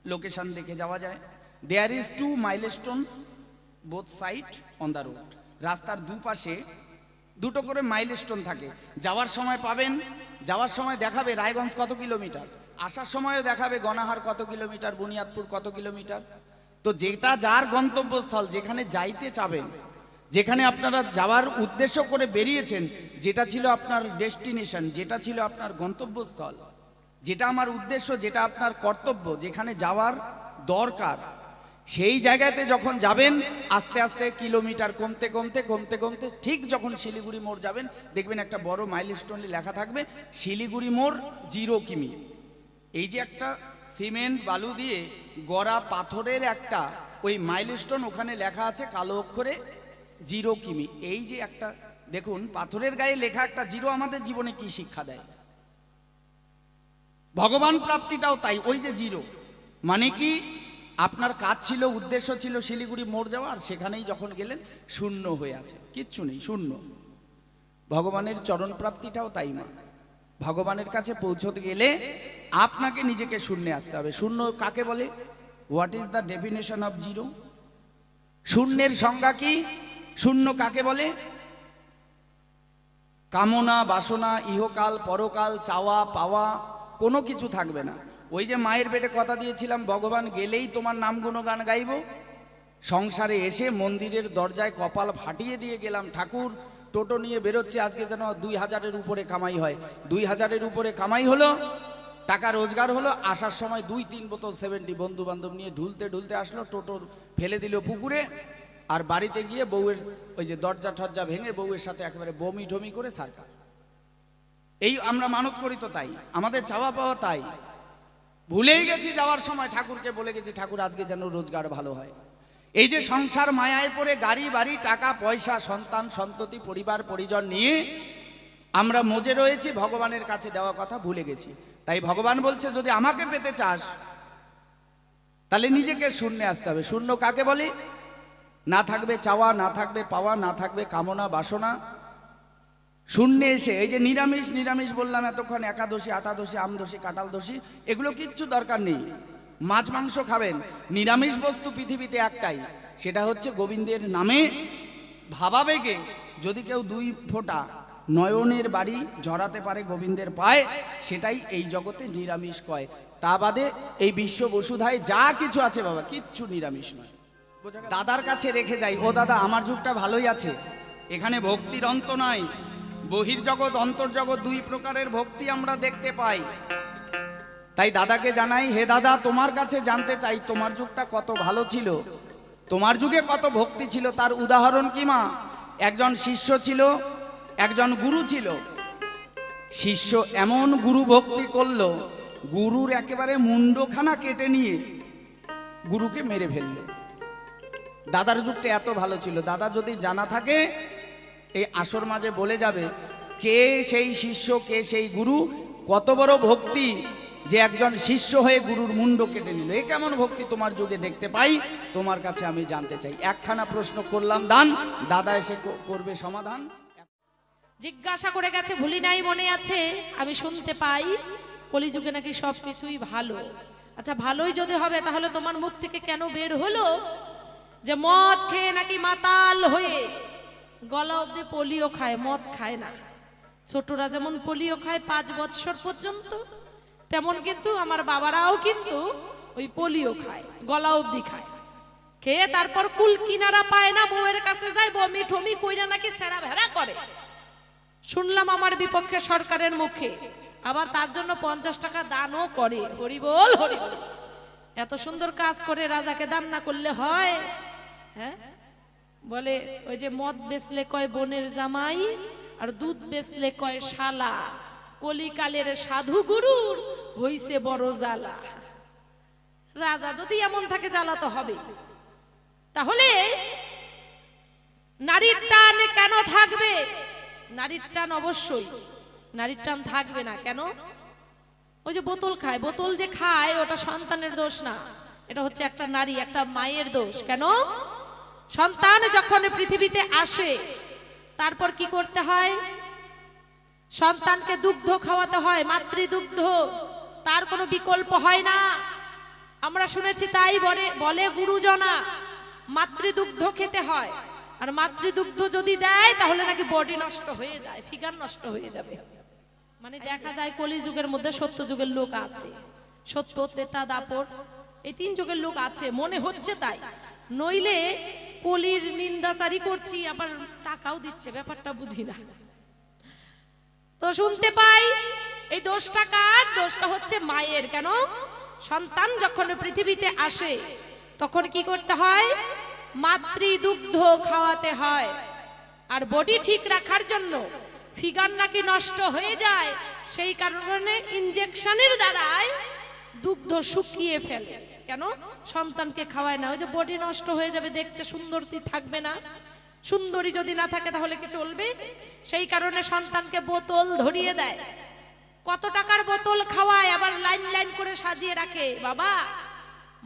লোকেশন দেখে যাওয়া যায়। There is 2 milestones both side on the road. রাস্তার দুপাশে 2টো করে মাইলস্টোন থাকে। যাওয়ার সময় পাবেন, যাওয়ার সময় দেখাবে রায়গঞ্জ কত কিলোমিটার, আসার সময়ও দেখাবে গণাহার কত কিলোমিটার, বুনিয়াদপুর কত কিলোমিটার। তো যেটা যার গন্তব্যস্থল, যেখানে যাইতে চাবেন, যেখানে আপনারা যাওয়ার উদ্দেশ্য করে বেরিয়েছেন, যেটা ছিল আপনার ডেস্টিনেশন, যেটা ছিল আপনার গন্তব্যস্থল, যেটা আমার উদ্দেশ্য, যেটা আপনার কর্তব্য, যেখানে যাওয়ার দরকার, সেই জায়গাতে যখন যাবেন আস্তে আস্তে কিলোমিটার কমতে কমতে কমতে কমতে ঠিক যখন শিলিগুড়ি মোড় যাবেন, দেখবেন একটা বড় মাইলস্টোনে লেখা থাকবে শিলিগুড়ি মোড় 0 কিমি। এই যে একটা সিমেন্ট বালু দিয়ে গড়া পাথরের একটা ওই মাইলস্টোন, ওখানে লেখা আছে কালো অক্ষরে 0 কিমি। এই যে একটা দেখুন পাথরের গায়ে লেখা একটা 0 আমাদের জীবনে কি শিক্ষা দেয়? ভগবান প্রাপ্তিটাও তাই, ওই যে 0 মানে কি, আপনার কাজ ছিল, উদ্দেশ্য ছিল শিলিগুড়ি মোড় যাওয়া, আর সেখানেই যখন গেলেন শূন্য হয়ে আছে, কিচ্ছু নেই, শূন্য। ভগবানের চরণ প্রাপ্তিটাও তাই মা। ভগবানের কাছে পৌঁছতে গেলে আপনাকে নিজেকে শূন্যে আসতে হবে। শূন্য কাকে বলে? What is the definition of 0? শূন্যের সংজ্ঞা কি? শূন্য কাকে বলে? কামনা বাসনা, ইহকাল পরকাল, চাওয়া পাওয়া কোনো কিছু থাকবে না। ওই যে মায়ের পেটে কথা দিয়েছিলাম, ভগবান গেলেই তোমার নাম গুণগান গাইব। সংসারে এসে মন্দিরের দরজায় কপাল ফাটিয়ে দিয়ে গেলাম, ঠাকুর টোটো নিয়ে বেরোচ্ছে, আজকে যেন 2000-এর উপরে কামাই হয়। 2000-এর উপরে কামাই হলো, টাকা রোজগার হলো, আসার সময় 2-3 বোতল 70 বন্ধু বান্ধব নিয়ে ঢুলতে ঢুলতে আসলো, টোটোর ফেলে দিল পুকুরে, আর বাড়িতে গিয়ে বউয়ের ওই যে দরজা ঠরজা ভেঙে বউয়ের সাথে একেবারে বমি ঢমি করে সারকার। এই আমরা মানত করি তো তাই, আমাদের চাওয়া পাওয়া তাই। ভুলেই গেছি যাওয়ার সময় ঠাকুরকে বলে গেছি, ঠাকুর আজকে যেন রোজগার ভালো হয়। এই যে সংসার মায়ায় পড়ে গাড়ি বাড়ি টাকা পয়সা সন্তান সন্ততি পরিবার পরিজন নিয়ে আমরা মজে রয়েছি, ভগবানের কাছে দেওয়া কথা ভুলে গেছি। তাই ভগবান বলছে যদি আমাকে পেতে চাস তাহলে নিজেকে শূন্যে আসতে হবে। শূন্য কাকে বলে? না থাকবে চাওয়া, না থাকবে পাওয়া, না থাকবে কামনা বাসনা। শূন্যে এসে এই যে নিরামিষ নিরামিষ বললাম এতক্ষণ, একাদশী আটাদশী আমদশী কাঁঠাল দোষী এগুলো কিচ্ছু দরকার নেই। মাছ মাংস খাবেন, নিরামিষ বস্তু পৃথিবীতে একটাই, সেটা হচ্ছে গোবিন্দের নামে ভাবাবেগে যদি কেউ 2 ফোঁটা নয়নের বাড়ি জড়াতে পারে গোবিন্দের পায়, সেটাই এই জগতে নিরামিষ কয়। তা বাদে এই বিশ্ব বসুধায় যা কিছু আছে বাবা কিচ্ছু নিরামিষ নয়। দাদার কাছে রেখে যাই, ও দাদা আমার যুগটা ভালোই আছে, এখানে ভক্তির অন্ত নাই। বহির্জগৎ অন্তর্জগৎ 2 প্রকারের ভক্তি আমরা দেখতে পাই। তাই দাদাকে জানাই, হে দাদা তোমার কাছে জানতে চাই তোমার যুগটা কত ভালো ছিল, তোমার যুগে কত ভক্তি ছিল। তার উদাহরণ কি মা? একজন শিষ্য ছিল, একজন গুরু ছিল। শিষ্য এমন গুরু ভক্তি করলো, গুরুর একেবারে মুন্ডখানা কেটে নিয়ে গুরুকে মেরে ফেললো। দাদার যুগটা এত ভালো ছিল। দাদা যদি জানা থাকে এই আসর মাঝে বলে যাবে কে সেই শিষ্য, কে সেই গুরু, কত বড় ভক্তি যে একজন শিষ্য হয়ে গুরুর মুন্ড কেটে নিল। এ কেমন ভক্তি তোমার যুগে দেখতে পাই, তোমার কাছে আমি জানতে চাই। একখানা প্রশ্ন করলাম দান, দাদা এসে করবে সমাধান। জিজ্ঞাসা করে গেছে, ভুলি নাই মনে আছে, আমি শুনতে পাই কলিযুগে নাকি সবকিছুই ভালো। আচ্ছা ভালোই যদি হবে তাহলে তোমার মুখ থেকে কেন বের হলো যে মদ খেয়ে নাকি মাতাল হয়ে গলা অব্দি পোলিও খায়, মদ খায় না? ছোটরা যেমন পোলিও খায় 5 বছর পর্যন্ত, তেমন কিন্তু আমার বাবারাও কিন্তু ওই পোলিও খায়, গলা অব্দি খায়। খেয়ে তারপর কুল কিনারা পায় না, বউয়ের কাছে যায়, বমি টমি কইরা নাকি সেরা ভেড়া করে। শুনলাম আমার বিপক্ষে সরকারের মুখে, আবার তার জন্য 50 টাকা দানও করে। হরি বল হরি বল। এত সুন্দর কাজ করে রাজাকে দান না করলে হয়? হ্যাঁ, বলে ওই যে মদ বেচলে কয় বোনের জামাই, আর দুধ বেচলে কয় শালা, কলিকালের সাধু গুরুর হইছে বড় জ্বালা। রাজা যদি এমন থাকে জ্বালা তো হবে। তাহলে নারীর টান কেন থাকবে? নারীর টান অবশ্যই, নারীর টান থাকবে না কেন? ওই যে বোতল খায়, বোতল যে খায় ওটা সন্তানের দোষ না, এটা হচ্ছে একটা নারী, একটা মায়ের দোষ। কেন? সন্তান যখন পৃথিবীতে আসে তারপর কি করতে হয়? সন্তানকে দুগ্ধ খাওয়াতে হয়, মাতৃদুগ্ধ, তার কোনো বিকল্প হয় না। আমরা শুনেছি, তাই বলে গুরুজনা, মাতৃদুগ্ধ খেতে হয়। আর মাতৃদুগ্ধ যদি দেয় তাহলে নাকি বডি নষ্ট হয়ে যায়, ফিগার নষ্ট হয়ে যাবে। মানে দেখা যায় কলিযুগের মধ্যে সত্য যুগের লোক আছে, সত্য ত্রেতা দাপর এই 3 যুগের লোক আছে, মনে হচ্ছে তাই। নইলে কলির নিন্দাচারি করছি আবার টাকাও দিচ্ছে, ব্যাপারটা বুঝি না। তো শুনতে পাই এই দোষটা কার? দোষটা হচ্ছে মায়ের। কেন? সন্তান যখন পৃথিবীতে আসে তখন কি করতে হয়? মাতৃদুগ্ধ খাওয়াতে হয়। আর বডি ঠিক রাখার জন্য, ফিগার নাকি নষ্ট হয়ে যায়, সেই কারণে ইনজেকশনের দ্বারাই দুগ্ধ শুকিয়ে ফেলে। কেন? সন্তানকে খাওয়ায় না, ওই যে বডি নষ্ট হয়ে যাবে, দেখতে সুন্দরী থাকবে না। সুন্দরী যদি না থাকে তাহলে কি চলবে? সেই কারণে সন্তানকে বোতল ধরিয়ে দেয়। কত টাকার বোতল খাওয়ায়, আবার লাইন লাইন করে সাজিয়ে রাখে। বাবা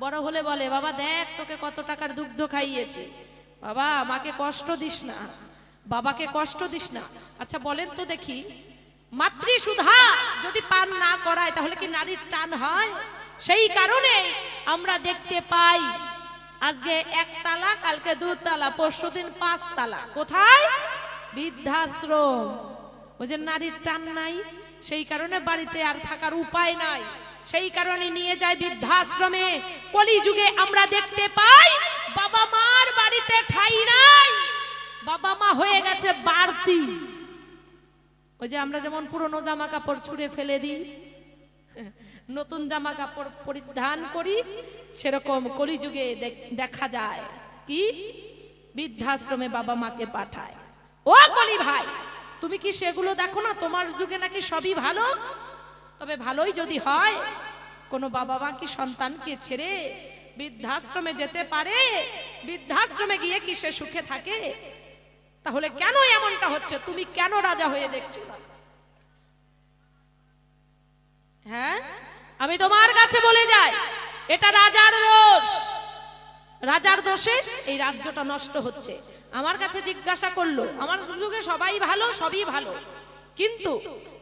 বড় হলে বলে, বাবা দেখ তোকে কত টাকার দুগ্ধ খাইয়েছে, বাবা আমাকে কষ্ট দিস না, বাবাকে কষ্ট দিস না। আচ্ছা বলেন তো দেখি, মাতৃসুধা যদি পান না করায় তাহলে কি নারীর টান হয়? সেই কারণে আমরা দেখতে পাই আজকে 1 তালা, কালকে 2 তালা, পরশুদিন 5 তালা। কোথায়? বৃদ্ধাশ্রম। ওই যে নারীর টান নাই, সেই কারণে বাড়িতে আর থাকার উপায় নাই, সেই কারণে নিয়ে যায় বৃদ্ধাশ্রমে। কলিযুগে আমরা দেখতে পাই বাবা মার বাড়িতে ঠাঁই নাই, বাবা মা হয়ে গেছে বাড়তি। ওই যে আমরা যেমন পুরনো জামা কাপড় ছুঁড়ে ফেলে দিই, নতুন জামা কাপড় পরিধান করি, সেরকম কলিযুগে দেখা যায় কি বৃদ্ধাশ্রমে বাবা মাকে পাঠায়। ও কলি ভাই, তুমি কি সেগুলো দেখো না? তোমার যুগে নাকি সবই ভালো। তবে ভালোই যদি হয়, কোনো বাবা মা কি সন্তানকে ছেড়ে বৃদ্ধাশ্রমে যেতে পারে, বৃদ্ধাশ্রমে গিয়ে কি সে সুখে থাকে? তাহলে কেন এমনটা হচ্ছে? তুমি কেন রাজা হয়ে দেখছো না? হ্যাঁ, আমি তোমার কাছে বলে যাই, এটা রাজার দোষ। রাজার দোষে এই রাজ্যটা নষ্ট হচ্ছে। আমার কাছে জিজ্ঞাসা করলো, আমার যুগে সবাই ভালো, সবই ভালো, কিন্তু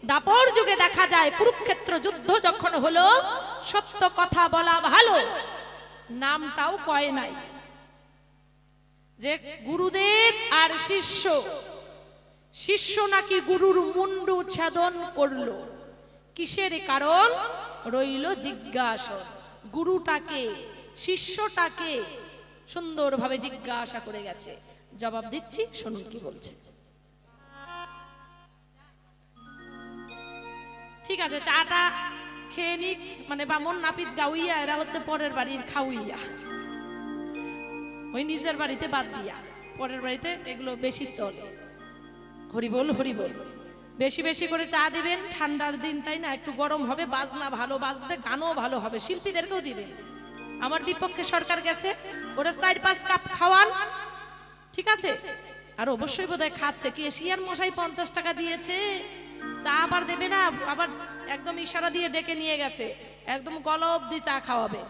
দাপর যুগে দেখা যায় কুরুক্ষেত্র যুদ্ধ যখন হলো, সত্য কথা বলা ভালো নামটাও কয় নাই। যে গুরুদেব আর শিষ্য, শিষ্য নাকি গুরুর মুন্ডু ছেদন করলো। কিসের কারণ? রইল জিজ্ঞাসা। গুরুটাকে, শিষ্যটাকে সুন্দরভাবে জিজ্ঞাসা করে গেছে। জবাব দিচ্ছি, শুনুন কি বলছে। ঠিক আছে, চাটা খেয়ে নিক। মানে বামন নাপিত গাউইয়া, এরা হচ্ছে পরের বাড়ির খাউইয়া। ওই নিজের বাড়িতে বাদ দিয়া পরের বাড়িতে এগুলো বেশি চলে। হরিবোল হরিবোল। বেশি বেশি করে চা দিবেন, ঠান্ডার দিন তাই না, একটু গরম হবে, বাজনা ভালো বাজবে, গানও ভালো হবে, শিল্পীদেরকেও দিবেন। আমার বিপক্ষে সরকার গেছে, ওরা 4-5 কাপ খাওয়ান, ঠিক আছে? আর অবশ্যই বোধহয় খাচ্ছে। কি এশিয়ার মশাই 50 টাকা দিয়েছে, চা আবার দেবে না, আবার একদম ইশারা দিয়ে ডেকে নিয়ে গেছে, একদম গলা অবধি চা খাওয়াবে।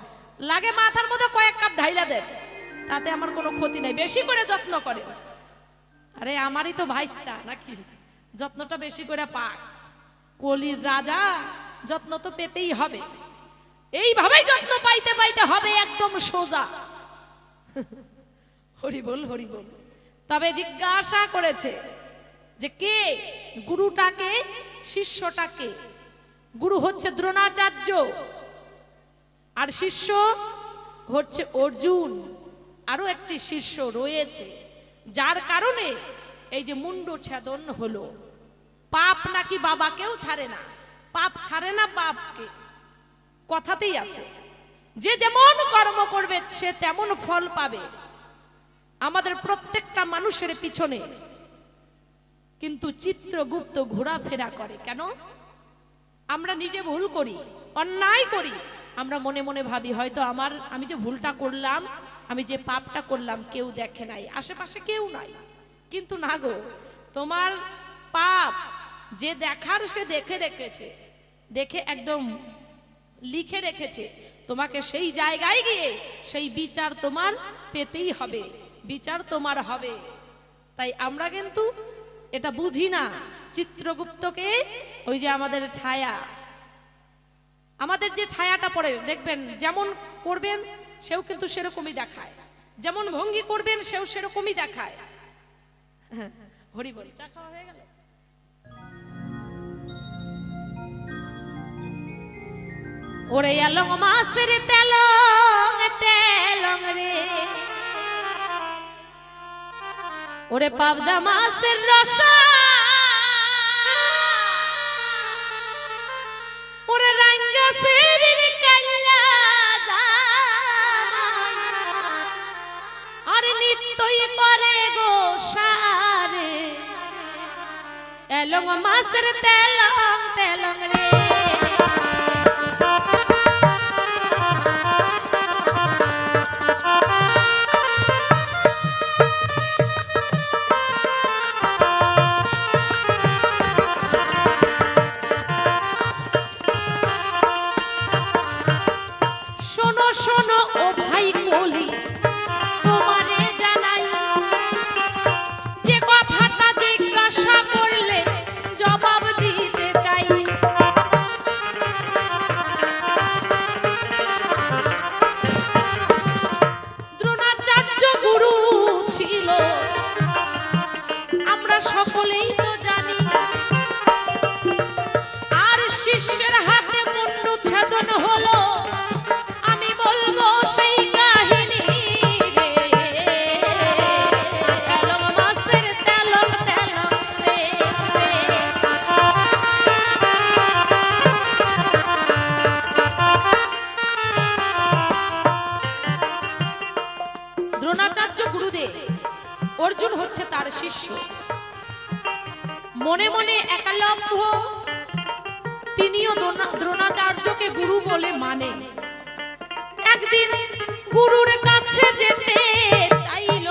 লাগে মাথার মধ্যে কয়েক কাপ ঢাইলা দেন, তাতে আমার কোনো ক্ষতি নাই। বেশি করে যত্ন করে। আরে আমারই তো ভাইস্তা নাকি, যত্নটা বেশি করে পাক। কলির রাজা, যত্ন তো পেতেই হবে। এইভাবেই যত্ন পাইতে পাইতে হবে একদম সোজা। হরিবোল হরিবোল। তবে জিজ্ঞাসা করেছে যে কে গুরুটাকে, শিষ্যটাকে। গুরু হচ্ছে দ্রোণাচার্য, আর শিষ্য হচ্ছে অর্জুন। আরো একটি শিষ্য রয়েছে, যার কারণে এই যে মুন্ড ছেদন হলো। পাপ নাকি বাবাকেও ছাড়ে না, পাপ ছাড়ে না বাপকে, কথাতেই আছে। যে যেমন কর্ম করবে সে তেমন ফল পাবে। আমাদের প্রত্যেকটা মানুষের পিছনে কিন্তু চিত্রগুপ্ত ঘোরাফেরা করে। কেন? আমরা নিজে ভুল করি, অন্যায় করি, আমরা মনে মনে ভাবি হয়তো আমি যে ভুলটা করলাম, আমি যে পাপটা করলাম কেউ দেখে নাই, আশেপাশে কেউ নাই। কিন্তু না গো, তোমার পাপ যে দেখার সে দেখে রেখেছে, দেখে একদম লিখে রেখেছে। তোমাকে সেই জায়গায় গিয়ে সেই বিচার তোমার পেতেই হবে, বিচার তোমার হবে। তাই আমরা কিন্তু এটা বুঝি না। চিত্রগুপ্তকে ওই যে আমাদের ছায়া, আমাদের যে ছায়াটা পড়ে দেখবেন, যেমন করবেন সেও কিন্তু সেরকমই দেখায়, যেমন ভঙ্গি করবেন সেও সেরকমই দেখায়। হরি বল। চা খাওয়া হয়ে গেল? ওরে আলং মাসের তেলং তেলং রে, ওরে পাবদা মাসের রসা, ওরে রাঙ্গা সেরির কাল্লা জামাই, আর নিত্যই করে গো সারে, এলং মাসের তেলং তেলং রে। শোনো ও ভাই কলি, তোমারে জানাই, যে কথাটা জিজ্ঞাসা করলে জবাব দিতে চাই। দ্রোণাচার্য গুরু ছিল, আমরা সকলেই তো জানি, আর শিষ্যের হাতে মুন্ডু ছেদন হলো। সেই কাহিনী রে, এলং মাসের তেলং তেলং রে। দ্রোণাচার্য গুরুদেব, অর্জুন হচ্ছে তার শিষ্য। মনে মনে একালব্য, তিনিও দ্রোণাচার্যকে গুরু বলে মানে। একদিন গুরুর কাছে যেতে চাইল,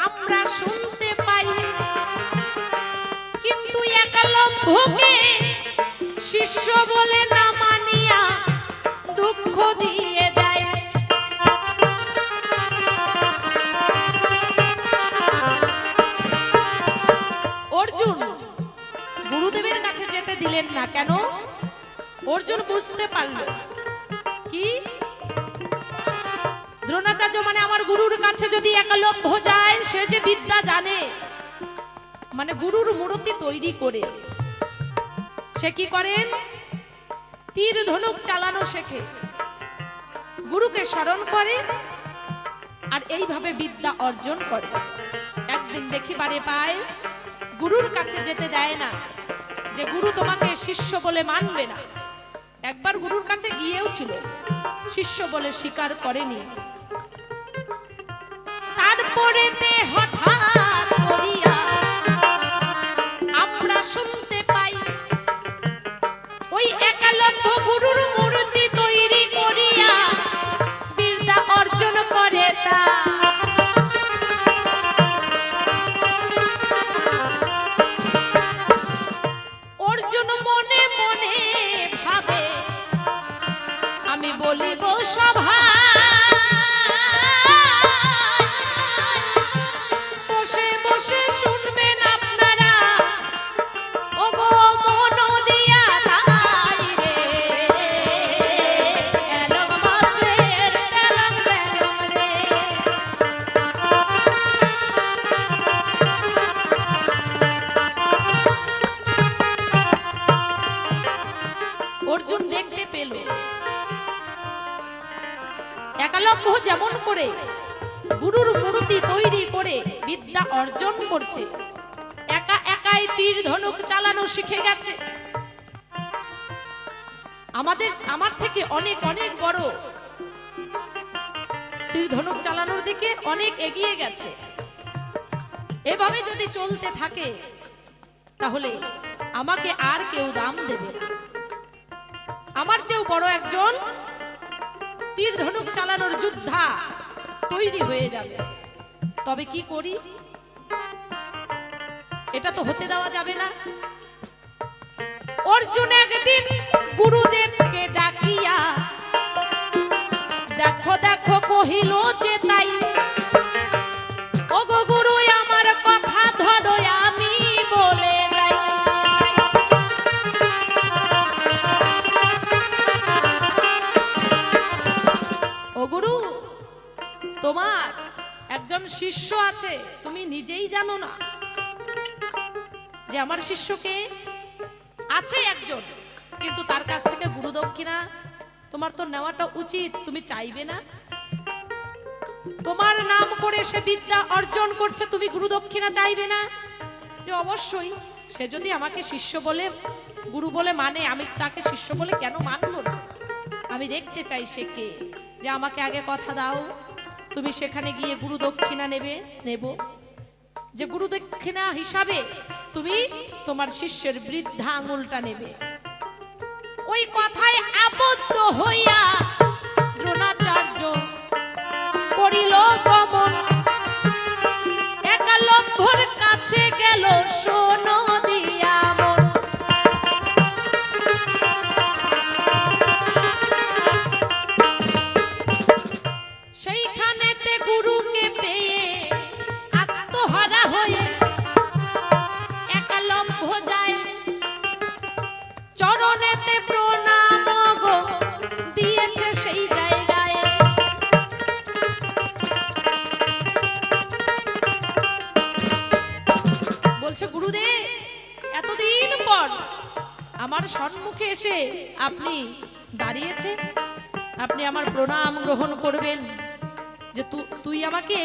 আমরা শুনতে পাই, কিন্তু একলব্যকে শিষ্য বলে না মানিয়া দুঃখ দিয়ে যায়। অর্জুন গুরুদেবের কাছে যেতে দিলেন না কেন? অর্জুন বুঝতে পারল কি দ্রোণাচার্য মানে আমার গুরুর কাছে যদি একলব্য যায়, সে যে বিদ্যা জানে, মানে গুরুর মূর্তি তৈরি করে সে কি করেন, তীর ধনুক চালানো শেখে, গুরুকে স্মরণ করে আর এইভাবে বিদ্যা অর্জন করে। একদিন দেখিবারে পায় গুরুর কাছে যেতে দেয় না, যে গুরু তোমাকে শিষ্য বলে মানবে না। একবার গুরুর কাছে গিয়েও ছিল, শিষ্য বলে স্বীকার করেনি। তারপরে হঠাৎ করিয়া আমরা শুনতে পাই ওই একলব্য গুরুর মূর্তি তৈরি করিয়া বিদ্যা অর্জন করে। তা অর্জুন মনে মনে ভাবে, আমি বলিব সভা, বসে বসে শুনবেন আপনারা, ওগো মন দিয়া তাই রে, এলম মাসের এলম বেলম রে। অর্জুন দেখতে পেল একলব্য যেমন করে গুরুর মূর্তি তৈরি করে বিদ্যা অর্জন করছে, একা একাই তীর ধনুক চালানো শিখে গেছে। আমার থেকে অনেক অনেক বড়, তীর ধনুক চালানোর দিকে অনেক এগিয়ে গেছে। এভাবে যদি চলতে থাকে তাহলে আমাকে আর কেউ দাম দেবে না। আমার চেয়েও বড় একজন তীর ধনুক চালানোর যোদ্ধা তৈরি হয়ে যাবে। তবে কি করি? এটা তো হতে দেওয়া যাবে না। অর্জুন একদিন গুরুদেবকে ডাকিয়া দেখো দেখো কহিল যে তাই, ওগো গুরু আমার কথা ধরো আমি বলে যাই। ও গুরু, তোমার একজন শিষ্য আছে, তুমি নিজেই জানো না যে আমার শিষ্যকে আছে একজন, কিন্তু তার কাছ থেকে গুরু দক্ষিণা তোমার তো নেওয়াটা উচিত, তুমি চাইবে না? তোমার নাম করে সে বিদ্যা অর্জন করছে, তুমি গুরু দক্ষিণা চাইবে না? যে অবশ্যই, সে যদি আমাকে শিষ্য বলে গুরু বলে মানে, আমি তাকে শিষ্য বলে কেন মানবো না? আমি দেখতে চাই সে কে, যে আমাকে আগে কথা দাও, তুমি সেখানে গিয়ে গুরু দক্ষিণা নেব, যে গুরু দক্ষিণা হিসাবে তুমি তোমার শিষ্যের বৃদ্ধা আঙুলটা নেবে। ওই কথায় আবদ্ধ হইয়া দ্রোণাচার্য করিল গমন, একলব্যর কাছে গেল শোনো দিয়া মন। সেইখানেতে গুরুকে পেয়ে আত্মহারা হয়ে একলব্য যায়, চরণেতে প্রণাম গো দিয়েছে সেই জায়গায়। বলছে গুরুদেব, এতদিন পর আমার সম্মুখে এসে আপনি দাঁড়িয়েছে, আপনি আমার প্রণাম গ্রহণ করবেন, যে তুই আমাকে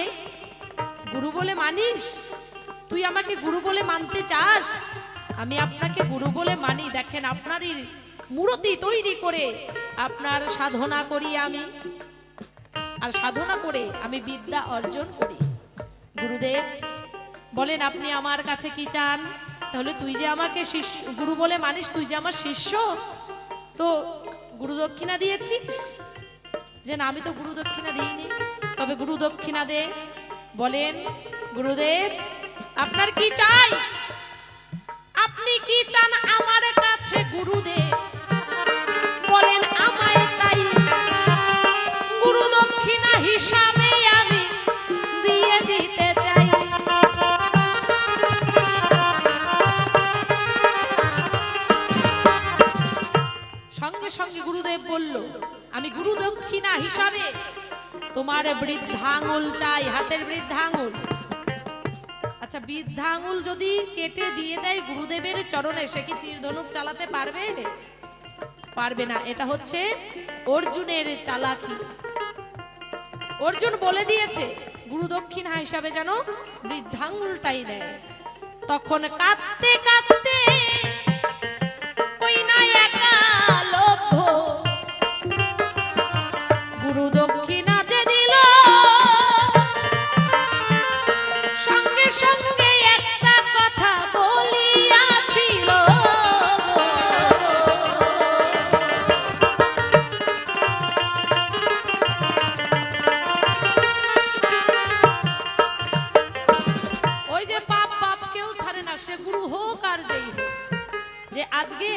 গুরু বলে মানিস, তুই আমাকে গুরু বলে মানতে চাস, আমি আপনাকে গুরু বলে মানি। দেখেন আপনারই মূর্তি তৈরি করে আপনার সাধনা করি আমি, আর সাধনা করে আমি বিদ্যা অর্জন করি। গুরুদেব বলেন আপনি আমার কাছে কি চান? তাহলে তুই যে আমাকে শিষ্য গুরু বলে মানিস, তুই যে আমার শিষ্য, তো গুরু দক্ষিণা দিয়েছিস, যে না আমি তো গুরু দক্ষিণা দিইনি, তবে গুরু দক্ষিণা দে। বলেন গুরুদেব আপনার কি চাই, আপনি কি চান আমার কাছে গুরুদেব? বলেন আমায় তাই গুরু দক্ষিণা হিসাবে আমি দিয়ে দিতে চাই। সঙ্গে সঙ্গে গুরুদেব বলল আমি গুরু দক্ষিণা হিসাবে তোমার বৃদ্ধাঙ্গুল চাই, হাতের বৃদ্ধাঙ্গুল। আচ্ছা বৃদ্ধাঙ্গুল যদি কেটে দিয়ে দেয় গুরুদেবের চরণে, সে কি তীর ধনুক চালাতে পারবে? পারবে না। এটা হচ্ছে অর্জুনের চালাকি। অর্জুন বলে দিয়েছে গুরু দক্ষিণা হিসাবে যেন বৃদ্ধাঙ্গুলটাই নেয়। তখন কাঁদতে কাঁদতে ওই না একা লভ্য গুরু দক্ষিণা যে দিল, সঙ্গে সঙ্গে একটা কথা বলিয়াছিল। ওই যে পাপ পাপ কেউ ছাড়ে না, সে গুরু হোক আর যেই হোক, যে আজকে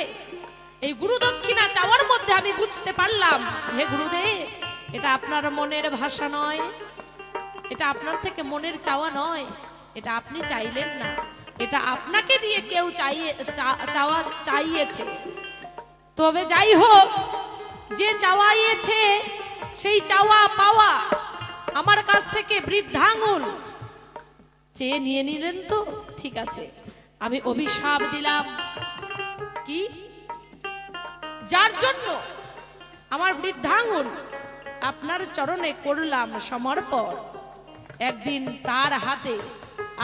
এই গুরু দক্ষিণা চাওয়ার মধ্যে আমি বুঝতে পারলাম হে গুরুদেব এটা আপনার মনের ভাষা নয়, এটা আপনার থেকে মনের চাওয়া নয়, এটা আপনি চাইলেন না, এটা আপনাকে দিয়ে কেউ চাওয়া চাইয়েছে। তবে যাই হোক, যে চাওয়াইয়েছে সেই চাওয়া পাওয়া আমার কাছ থেকে বৃদ্ধাঙ্গুল চেয়ে নিয়ে নিলেন তো ঠিক আছে, আমি অভিশাপ দিলাম কি যার জন্য আমার বৃদ্ধাঙ্গুল আপনার চরণে করলাম সমর্পণ, একদিন তার হাতে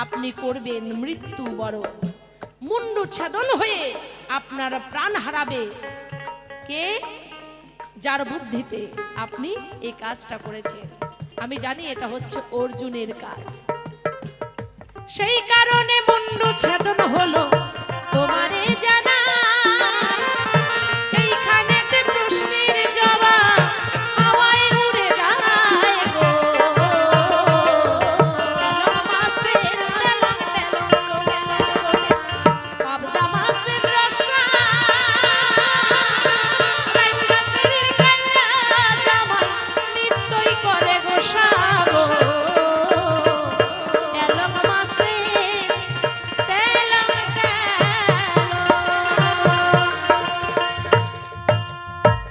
আপনি করবেন মৃত্যু বরণ, মুন্ডু ছেদন হয়ে আপনার প্রাণ হারাবে কে? যার বুদ্ধিতে আপনি এই কাজটা করেছেন। আমি জানি এটা হচ্ছে অর্জুনের কাজ, সেই কারণে মুন্ডু ছেদন হলো তোমারে জানা। এইখানেতে প্রশ্নের জবাব হাওয়ায় উড়ে যায় গো। মাসের তেলং তেলং পাবদা মাসের রসা রাইমাসের কাল্লা জামাই নিত্যই করে গোসাগো।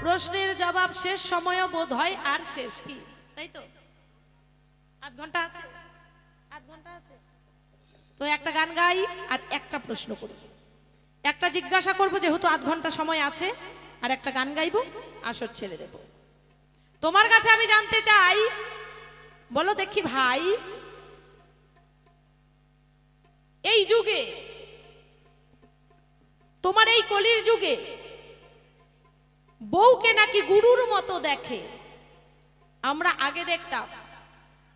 প্রশ্নের জবাব শেষ সময়ও বোধ হয় আর শেষ কি, তাই তো? আধ ঘন্টা আছে, আধ ঘন্টা আছে তো একটা গান গাই আর একটা প্রশ্ন করি, একটা জিজ্ঞাসা করবো যেহেতু আধ ঘন্টা সময় আছে, আর একটা গান গাইবো, আসর ছেড়ে দেব। তোমার কাছে আমি জানতে চাই, বলো দেখি ভাই, এই যুগে তোমার এই কলির যুগে বউকে নাকি গুরুর মতো দেখে। আমরা আগে দেখতাম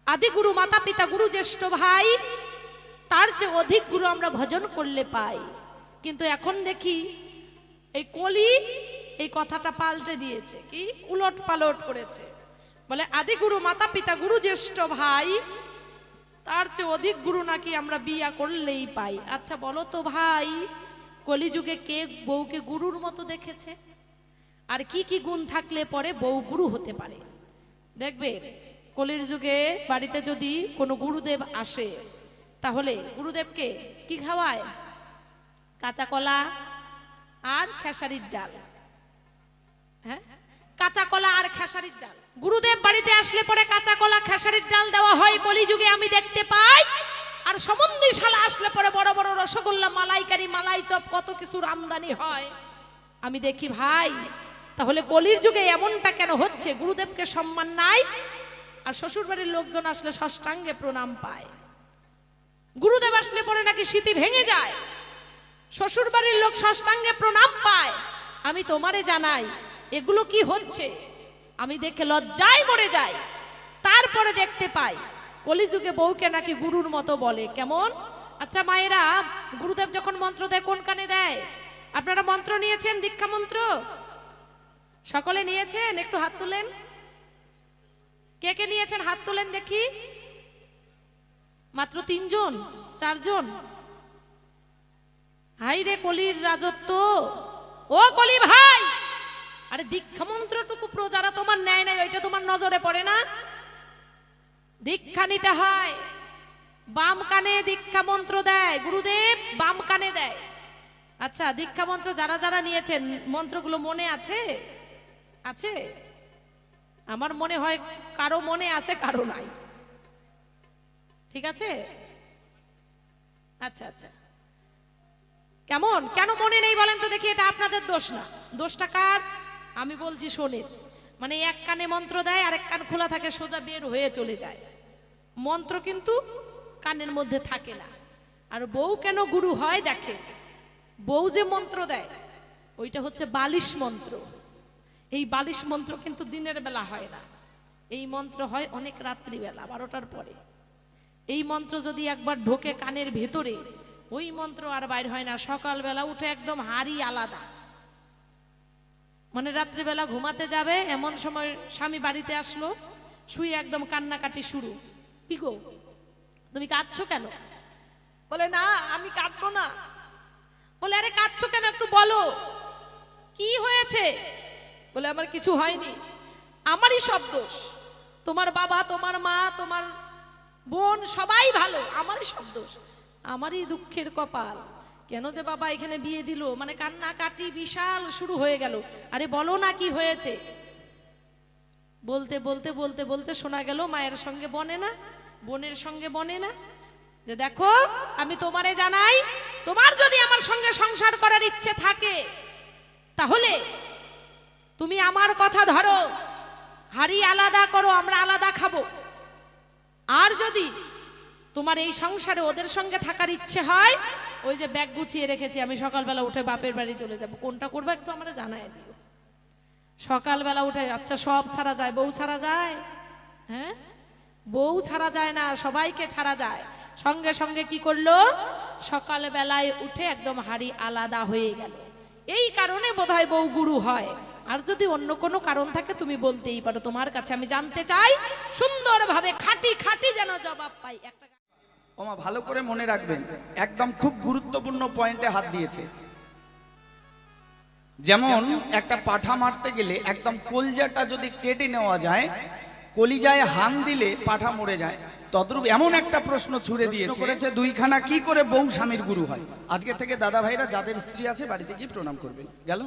আদি গুরু মাতা পিতা গুরু জ্যেষ্ঠ ভাই, তার চেয়ে অধিক গুরু আমরা ভজন করলে পাই, কিন্তু এখন দেখি এই কলি এই কথাটা পাল্টে দিয়েছে, কি উলট পালট করেছে, বলে আদি গুরু মাতা পিতা গুরু জ্যেষ্ঠ ভাই, তার চেয়ে অধিক গুরু নাকি আমরা বিয়া করলেই পাই। আচ্ছা বলো তো ভাই, কলিযুগে কে বউকে গুরুর মতো দেখেছে? আর কি কি গুণ থাকলে পরে বউ গুরু হতে পারে? দেখবে কলির যুগে বাড়িতে যদি কোনো গুরুদেব আসে, তাহলে গুরুদেবকে কি খাওয়ায়? কাঁচা কলা আর খেসারির ডাল। হ্যাঁ, কাঁচা কলা আর খেসারির ডাল। গুরুদেব বাড়িতে আসলে পরে কাঁচা কলা খেসারির ডাল দেওয়া হয় কলিযুগে আমি দেখতে পাই। আর সমন্দিশালা আসলে পরে বড় বড় রসগোল্লা, মালাইকারি, মালাই চপ, কত কিছুর আমদানি হয় আমি দেখি ভাই। তাহলে কলির যুগে এমনটা কেন হচ্ছে? গুরুদেবকে সম্মান নাই, আর শ্বশুর বাড়ির লোকজন আসলে ষষ্ঠাঙ্গে প্রণাম পায়। গুরুদেব আসলে পরে নাকি স্মৃতি ভেঙে যায়, শ্বশুর বাড়ির লোক ষষ্ঠাঙ্গে প্রণাম পায়। আমি তোমারে জানাই এগুলো কি হচ্ছে, আমি দেখে লজ্জায় মরে যাই। তারপরে দেখতে পাই কলিযুগে বউকে নাকি গুরুর মতো বলে। কেমন? আচ্ছা মায়েরা, গুরুদেব যখন মন্ত্র দেয় কোন কানে দেয়? আপনারা মন্ত্র নিয়েছেন, দীক্ষা মন্ত্র সকলে নিয়েছেন? একটু হাত তুলেন। কে কে নিয়েছেন হাত তোলেন দেখি। মাত্র 3 জন 4 জন। হাই রে কলির রাজত্ব, ও কলি ভাই, আরে দীক্ষা মন্ত্রটুকু যারা তোমার নেয় নাই ওইটা তোমার নজরে পড়ে না? দীক্ষা নিতে হয়, বাম কানে দীক্ষা মন্ত্র দেয় গুরুদেব, বাম কানে দেয়। আচ্ছা, দীক্ষা মন্ত্র যারা যারা নিয়েছেন মন্ত্রগুলো মনে আছে? আছে? আমার মনে হয় কারো মনে আছে, কারো নাই। ঠিক আছে? আচ্ছা আচ্ছা, কেমন, কেন মনে নেই বলেন তো দেখি? এটা আপনাদের দোষ না, দোষটা কার? আমি বলছি শোনেন। মানে এক কানে মন্ত্র দেয়, আরেক কান খোলা থাকে, সোজা বের হয়ে চলে যায়। মন্ত্র কিন্তু কানের মধ্যে থাকে না। আর বউ কেন গুরু হয় দেখে, বউ যে মন্ত্র দেয় ওইটা হচ্ছে বালিশ মন্ত্র। এই বালিশ মন্ত্র কিন্তু দিনের বেলা হয় না, এই মন্ত্র হয় অনেক রাত্রিবেলা 12টার পরে। এই মন্ত্র যদি একবার ঢোকে কানের ভেতরে, ওই মন্ত্র আর বাইর হয় না। সকালবেলা উঠে একদম হাড়ি আলাদা। মানে রাত্রিবেলা ঘুমাতে যাবে, এমন সময় স্বামী বাড়িতে আসলো, শুয়ে একদম কান্নাকাটি শুরু। কি গো তুমি কাঁদছো কেন? বলে না আমি কাঁদবো না। বলে আরে কাঁদছো কেন, একটু বলো কি হয়েছে? বলে আমার কিছু হয়নি, আমারই সব দোষ। তোমার বাবা, তোমার মা, তোমার বোন সবাই ভালো, আমারই সব দোষ, আমারই দুঃখের কপাল। কেন যে বাবা এখানে বিয়ে দিল? মানে কান্নাকাটি বিশাল শুরু হয়ে গেল। আরে বলো না কি হয়েছে? বলতে বলতে বলতে বলতে শোনা গেল মায়ের সঙ্গে বনে না, বোনের সঙ্গে বনে না, যে দেখো আমি তোমারে জানাই, তোমার যদি আমার সঙ্গে সংসার করার ইচ্ছে থাকে তাহলে তুমি আমার কথা ধরো, হাড়ি আলাদা করো, আমরা আলাদা খাবো। আর যদি তোমার এই সংসারে ওদের সঙ্গে থাকার ইচ্ছে হয়, ওই যে ব্যাগ গুছিয়ে রেখেছি, আমি সকালবেলা উঠে বাপের বাড়ি চলে যাব, কোনটা করবো একটু আমরা জানাই দিও। সকালবেলা উঠে, আচ্ছা সব ছাড়া যায়, বউ ছাড়া যায়? হ্যাঁ, বউ ছাড়া যায় না, সবাইকে ছাড়া যায়। সঙ্গে সঙ্গে কি করলো? সকালবেলায় উঠে একদম হাড়ি আলাদা হয়ে গেল। এই কারণে বোধহয় বউ গুরু হয়। আর যদি অন্য কোনো কারণ থাকে তুমি বলতেই পারো, তোমার কাছে আমি জানতে চাই, সুন্দরভাবে খাঁটি খাঁটি যেন জবাব পাই। একটা ওমা ভালো করে মনে রাখবেন, একদম খুব গুরুত্বপূর্ণ পয়েন্টে হাত দিয়েছে। যেমন একটা পাঠা মারতে গেলে একদম কলজাটা যদি কেটে নেওয়া যায়, কলিজায় হান দিলে পাঠা মরে যায়, তদ্রূপ এমন একটা প্রশ্ন ছুড়ে দিয়েছে, দুইখানা কি করে বউ স্বামীর গুরু হয়? আজকে থেকে দাদা ভাইরা যাদের স্ত্রী আছে বাড়িতে গিয়ে প্রণাম করবেন। গেল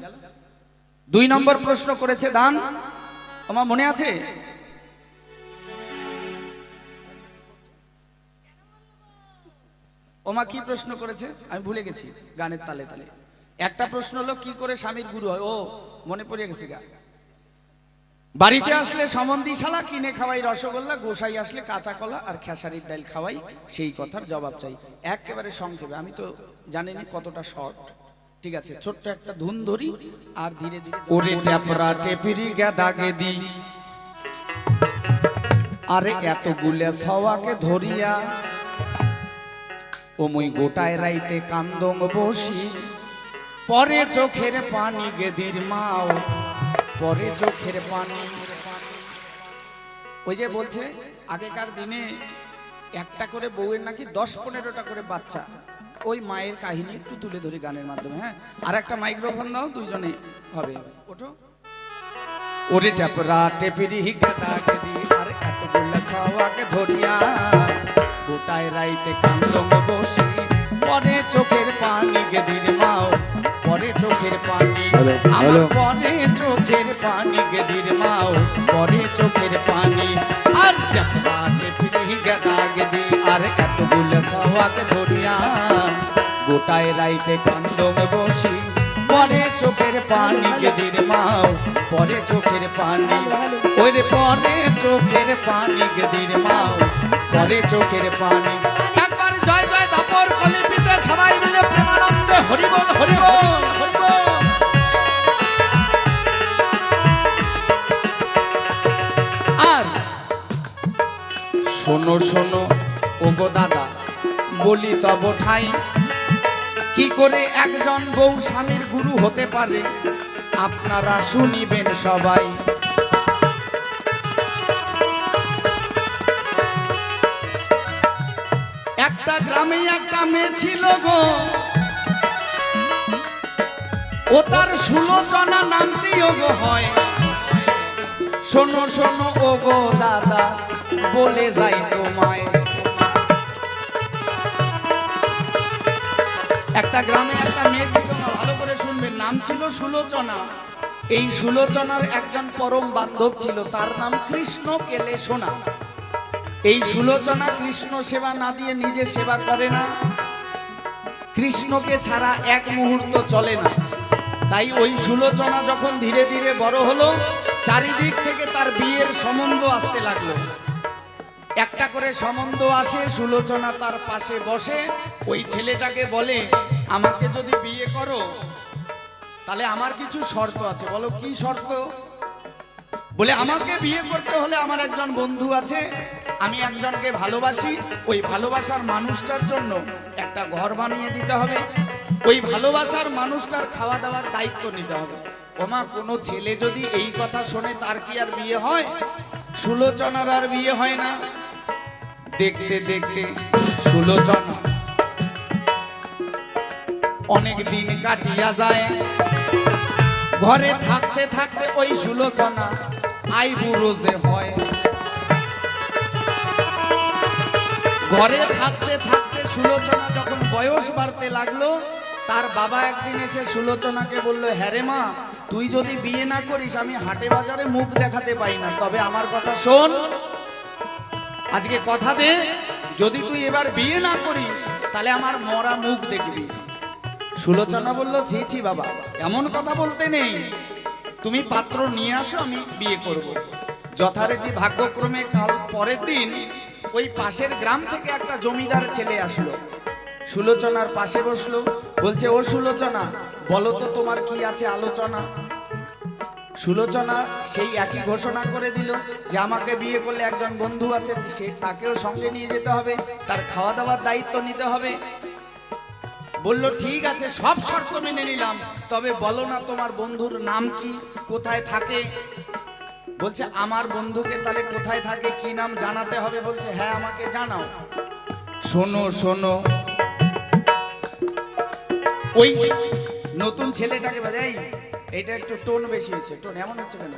2 নম্বর প্রশ্ন করেছে দান, আমার মনে আছে? ওমা কি প্রশ্ন করেছে আমি ভুলে গেছি গানের তালে তালে। একটা প্রশ্ন হলো কি করে স্বামীর গুরু হয়, ও মনে পড়ে গেছে গা। বাড়িতে আসলে সম্বন্ধী শালা কিনে খাওয়াই রসগোল্লা, গোসাই আসলে কাঁচা কলা আর খেসারির ডাল খাওয়াই, সেই কথার জবাব চাই। একেবারে সংক্ষেপে, আমি তো জানিনি কতটা শর্ট। ঠিক আছে, ছোট্ট একটা ধুন ধরি আর ধীরে ধীরে। ওরে ট্যাপরা টেপিরি গাদা গেদি, আরে এতগুলা সওয়াকে ধরিয়া, ও মুই গোটায় রাইতে কান্দং বসি, পরে চোখের পানি গেদির মাও, পরে চোখের পানি। ওই যে বলছে আগেকার দিনে একটা করে বউয়ের নাকি 10-15টা করে বাচ্চা। ওই মায়ের কাহিনী একটু তুলে ধরি গানের মাধ্যমে। হ্যাঁ, আর একটা মাইক্রোফোন দাও, দুইজনে হবে, ওঠো। ওরে ট্যাপরা টেপিরি গাদা গেদি, আর এতগুলা সওয়াকে ধরিয়া, গোটায় রাইতে কান্দং বসি, পরে চোখের পানি গেদির মাও, পরে চোখের পানি, আমার পরে চোখের পানি গেদির মাও, পরে চোখের পানি। আর ট্যাপরা টেপিরি গাদা গেদি, আর এতগুলা সওয়াকে ধরিয়া, গোটায় রাইতে কান্দং বসি, পরে চোখের পানি গেদির মাও, পরে চোখের পানি। ওরে পরে চোখের পানি গেদির মাও, পরে চোখের পানি। একবার জয় জয় দাপর কলিপিতে সবাই মিলে প্রেমানন্দে হরিবল হরিবল হরিবল। আর শোনো শোনো ওগো দাদা, বলি তব ঠাই, কি করে একজন বউ স্বামীর গুরু হতে পারে, আপনারা শুনিবেন সবাই। গ্রামে একটা মেয়ে ছিল গো, ও তার সুলোচনা নামটিও গো হয়। শোনো শোনো ও গো দাদা, বলে যাই তোমায়। একটা গ্রামে একটা মেয়ে ছিল না, ভালো করে শুনবেন, নাম ছিল সুলোচনা। এই সুলোচনার একজন পরম বান্ধব ছিল, তার নাম কৃষ্ণ কেলে সোনা। এই সুলোচনা কৃষ্ণ সেবা না দিয়ে নিজে সেবা করে না, কৃষ্ণকে ছাড়া এক মুহূর্ত চলে না। তাই ওই সুলোচনা যখন ধীরে ধীরে বড় হলো, চারিদিক থেকে তার বিয়ের সম্বন্ধ আসতে লাগলো। একটা করে সম্বন্ধ আসে, সুলোচনা তার পাশে বসে ওই ছেলেটাকে বলে, আমাকে যদি বিয়ে করো তাহলে আমার কিছু শর্ত আছে। বলো কি শর্ত? বলে আমাকে বিয়ে করতে হলে আমার একজন বন্ধু আছে, আমি একজনকে ভালোবাসি, ওই ভালোবাসার মানুষটার জন্য একটা ঘর বানিয়ে দিতে হবে, ওই ভালোবাসার মানুষটার খাওয়া দাওয়ার দায়িত্ব নিতে হবে। ওমা, কোনো ছেলে যদি এই কথা শোনে তার কি আর বিয়ে হয়? সুলোচনার আর বিয়ে হয় না। দেখতে দেখতে সুলোচনা অনেক দিন কাটিয়া যায়। ঘরে থাকতে থাকতে ওই সুলোচনা আইবুড়ো যে হয়। ঘরে থাকতে থাকতে সুলোচনা যখন বয়স বাড়তে লাগলো, তার বাবা একদিন এসে সুলোচনাকে বলল, হ্যাঁ রে মা, তুই যদি বিয়ে না করিস আমি হাটে বাজারে মুখ দেখাতে পাই না, তবে আমার কথা শোন, আজকে কথা দে, যদি তুই এবার বিয়ে না করিস তাহলে আমার মরা মুখ দেখবি। সুলোচনা বলল, ছি ছি বাবা, এমন কথা বলতে নেই, তুমি পাত্র নিয়ে আসো, আমি বিয়ে করব। যথারীতি ভাগ্যক্রমে কাল পরের দিন ওই পাশের গ্রাম থেকে একটা জমিদার ছেলে আসলো, সুলোচনার পাশে বসলো। বলছে, ও সুলোচনা, বলো তো তোমার কি আছে আলোচনা। সুলোচনা সেই একই ঘোষণা করে দিল যে আমাকে বিয়ে করলে একজন বন্ধু আছে, সে তাকেও সঙ্গে নিয়ে যেতে হবে, তার খাওয়া দাওয়ার দায়িত্ব নিতে হবে। বলল, ঠিক আছে, সব শর্ত মেনে নিলাম, তবে বলো না তোমার বন্ধুর নাম কি, কোথায় থাকে। বলছে, আমার বন্ধুকে তাহলে কোথায় থাকে কি নাম জানাতে হবে। বলছে, হ্যাঁ আমাকে জানাও। শোনো শোনো, ওই নতুন ছেলেটাকে বাজাই, এইটা একটু টোন বেশি হচ্ছে, টোন এমন হচ্ছে কেন?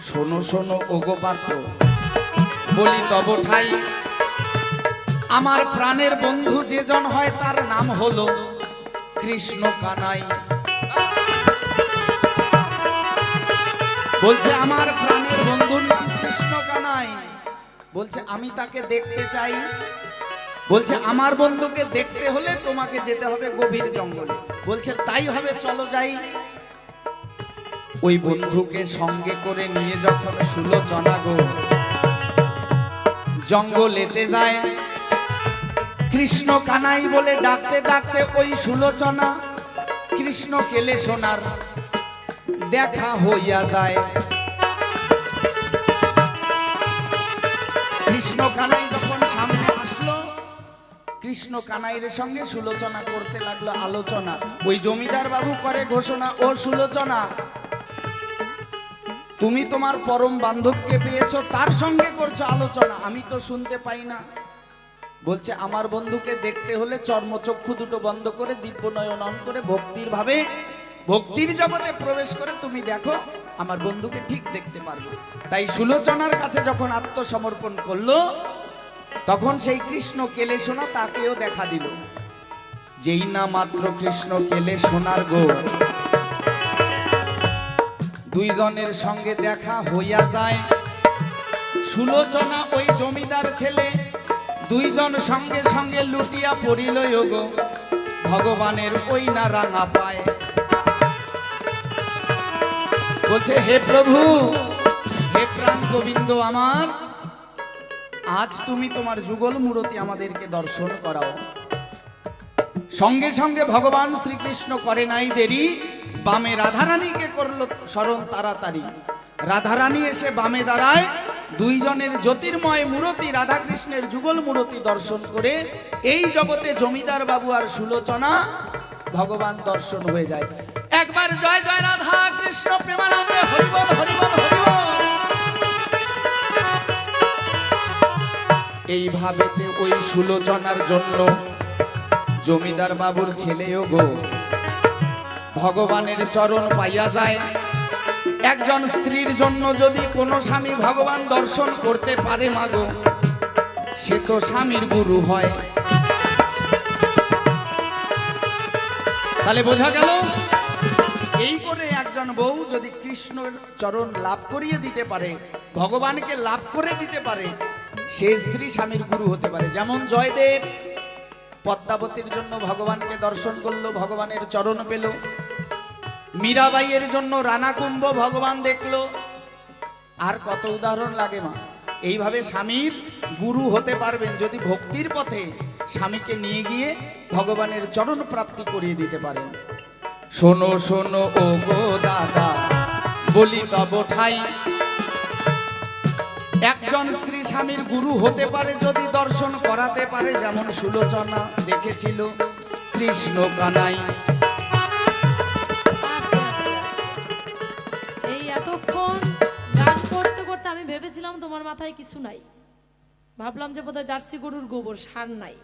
শোনো শোনো ওগো পাত্র, বলি তব ঠাই, আমার প্রাণের বন্ধু যেজন হয় তার নাম হলো কৃষ্ণ কানাই। বলছে, আমার প্রাণের বন্ধুর নাম কৃষ্ণ কানাই। বলছে, আমি তাকে দেখতে চাই। বলছে, আমার বন্ধুকে দেখতে হলে তোমাকে যেতে হবে গভীর জঙ্গলে। বলছে, তাই হবে, চলো যাই। ওই বন্ধুকে সঙ্গে করে নিয়ে যখন সুলোচনা গো জঙ্গলেতে যায়, কৃষ্ণ কানাই বলে ডাকতে ডাকতে ওই সুলোচনা কৃষ্ণ কেলে সোনার দেখা হইয়া যায়। কৃষ্ণ কানাই যখন সামনে আসলো, কৃষ্ণ কানাইয়ের সঙ্গে সুলোচনা করতে লাগলো আলোচনা। ওই জমিদার বাবু করে ঘোষণা, ও সুলোচনা, তুমি তোমার পরম বান্ধবকে পেয়েছো, তার সঙ্গে করছো আলোচনা, আমি তো শুনতে পাই না। বলছে, আমার বন্ধুকে দেখতে হলে চর্মচক্ষু দুটো বন্ধ করে দিব্য নয়ন অন করে ভক্তির ভাবে ভক্তির জগতে প্রবেশ করে তুমি দেখো, আমার বন্ধুকে ঠিক দেখতে পারবে। তাই সুলোচনার কাছে যখন আত্মসমর্পণ করলো, তখন সেই কৃষ্ণ কেলে সোনা তাকেও দেখা দিল। যেই না মাত্র কৃষ্ণ কেলে সোনার গো দুইজনের সঙ্গে দেখা হইয়া যায়। সুলোচনা ওই জমিদার ছেলে দুইজন সঙ্গে সঙ্গে লুটিয়া পড়িল গো ভগবানের ওই না রাঙা পায়। বলছে, হে প্রভু, হে প্রাণ গোবিন্দ আমার, আজ তুমি তোমার যুগল মূরতি আমাদেরকে দর্শন করাও। সঙ্গে সঙ্গে ভগবান শ্রীকৃষ্ণ করে নাই দেরি, বামে রাধারানীকে করলো স্মরণ তাড়াতাড়ি। রাধারানী এসে বামে দাঁড়ায়, দুইজনের জ্যোতির্ময় মূরতি রাধাকৃষ্ণের যুগল মূরতি দর্শন করে এই জগতে জমিদার বাবু আর সুলোচনা ভগবান দর্শন হয়ে যায়। একবার জয় জয় রাধা কৃষ্ণ প্রেমানন্দে হরিবল হরিবল হরিবল। এইভাবেতে ওই সুলোচনার জন্য জমিদার বাবুর ছেলেও গো ভগবানের চরণ পাইয়া যায়। একজন স্ত্রীর জন্য যদি কোনো স্বামী ভগবান দর্শন করতে পারে মাগো, সে তো স্বামীর গুরু হয়। তাহলে বোঝা গেল, এই করে একজন বউ যদি কৃষ্ণর চরণ লাভ করিয়ে দিতে পারে, ভগবানকে লাভ করে দিতে পারে, সে স্ত্রী স্বামীর গুরু হতে পারে। যেমন জয়দেব পদ্মাবতীর জন্য ভগবানকে দর্শন করলো, ভগবানের চরণ পেল। মীরাবাইয়ের জন্য রানাকুম্ভ ভগবান দেখলো। আর কত উদাহরণ লাগে মা। এইভাবে স্বামীর গুরু হতে পারবেন যদি ভক্তির পথে স্বামীকে নিয়ে গিয়ে ভগবানের চরণ প্রাপ্তি করিয়ে দিতে পারেন। শোনো শোনো ও গো দাদা বলি তব ঠাই, একজন স্ত্রী স্বামীর গুরু হতে পারে যদি দর্শন করাতে পারে। যেমন সুলোচনা দেখেছিল কৃষ্ণ কানাই। এই এতক্ষণ গান করতে করতে আমি ভেবেছিলাম তোমার মাথায় কিছু নাই, ভাবলাম যে বোধহয় জার্সি গরুর গোবর সার নাই।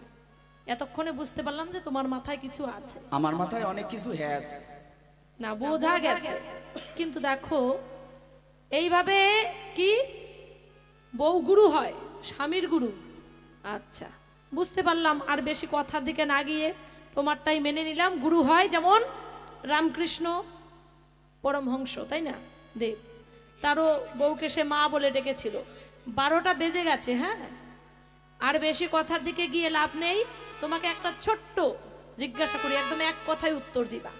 এতক্ষণে বুঝতে পারলাম যে তোমার মাথায় কিছু আছে। আমার মাথায় অনেক কিছু হ্যাস না বোঝা গেছে, কিন্তু দেখো এইভাবে কি বউ গুরু হয়, স্বামীর গুরু। আচ্ছা বুঝতে পারলাম, আর বেশি কথার দিকে না গিয়ে তোমারটাই মেনে নিলাম। গুরু হয় যেমন রামকৃষ্ণ পরমহংস, তাই না, দেব, তারও বউকে সে মা বলে ডেকেছিল। 12টা বেজে গেছে, হ্যাঁ, আর বেশি কথার দিকে গিয়ে লাভ নেই। তোমাকে একটা ছোট্ট জিজ্ঞাসা করি, একদম এক কথায় উত্তর দিবা।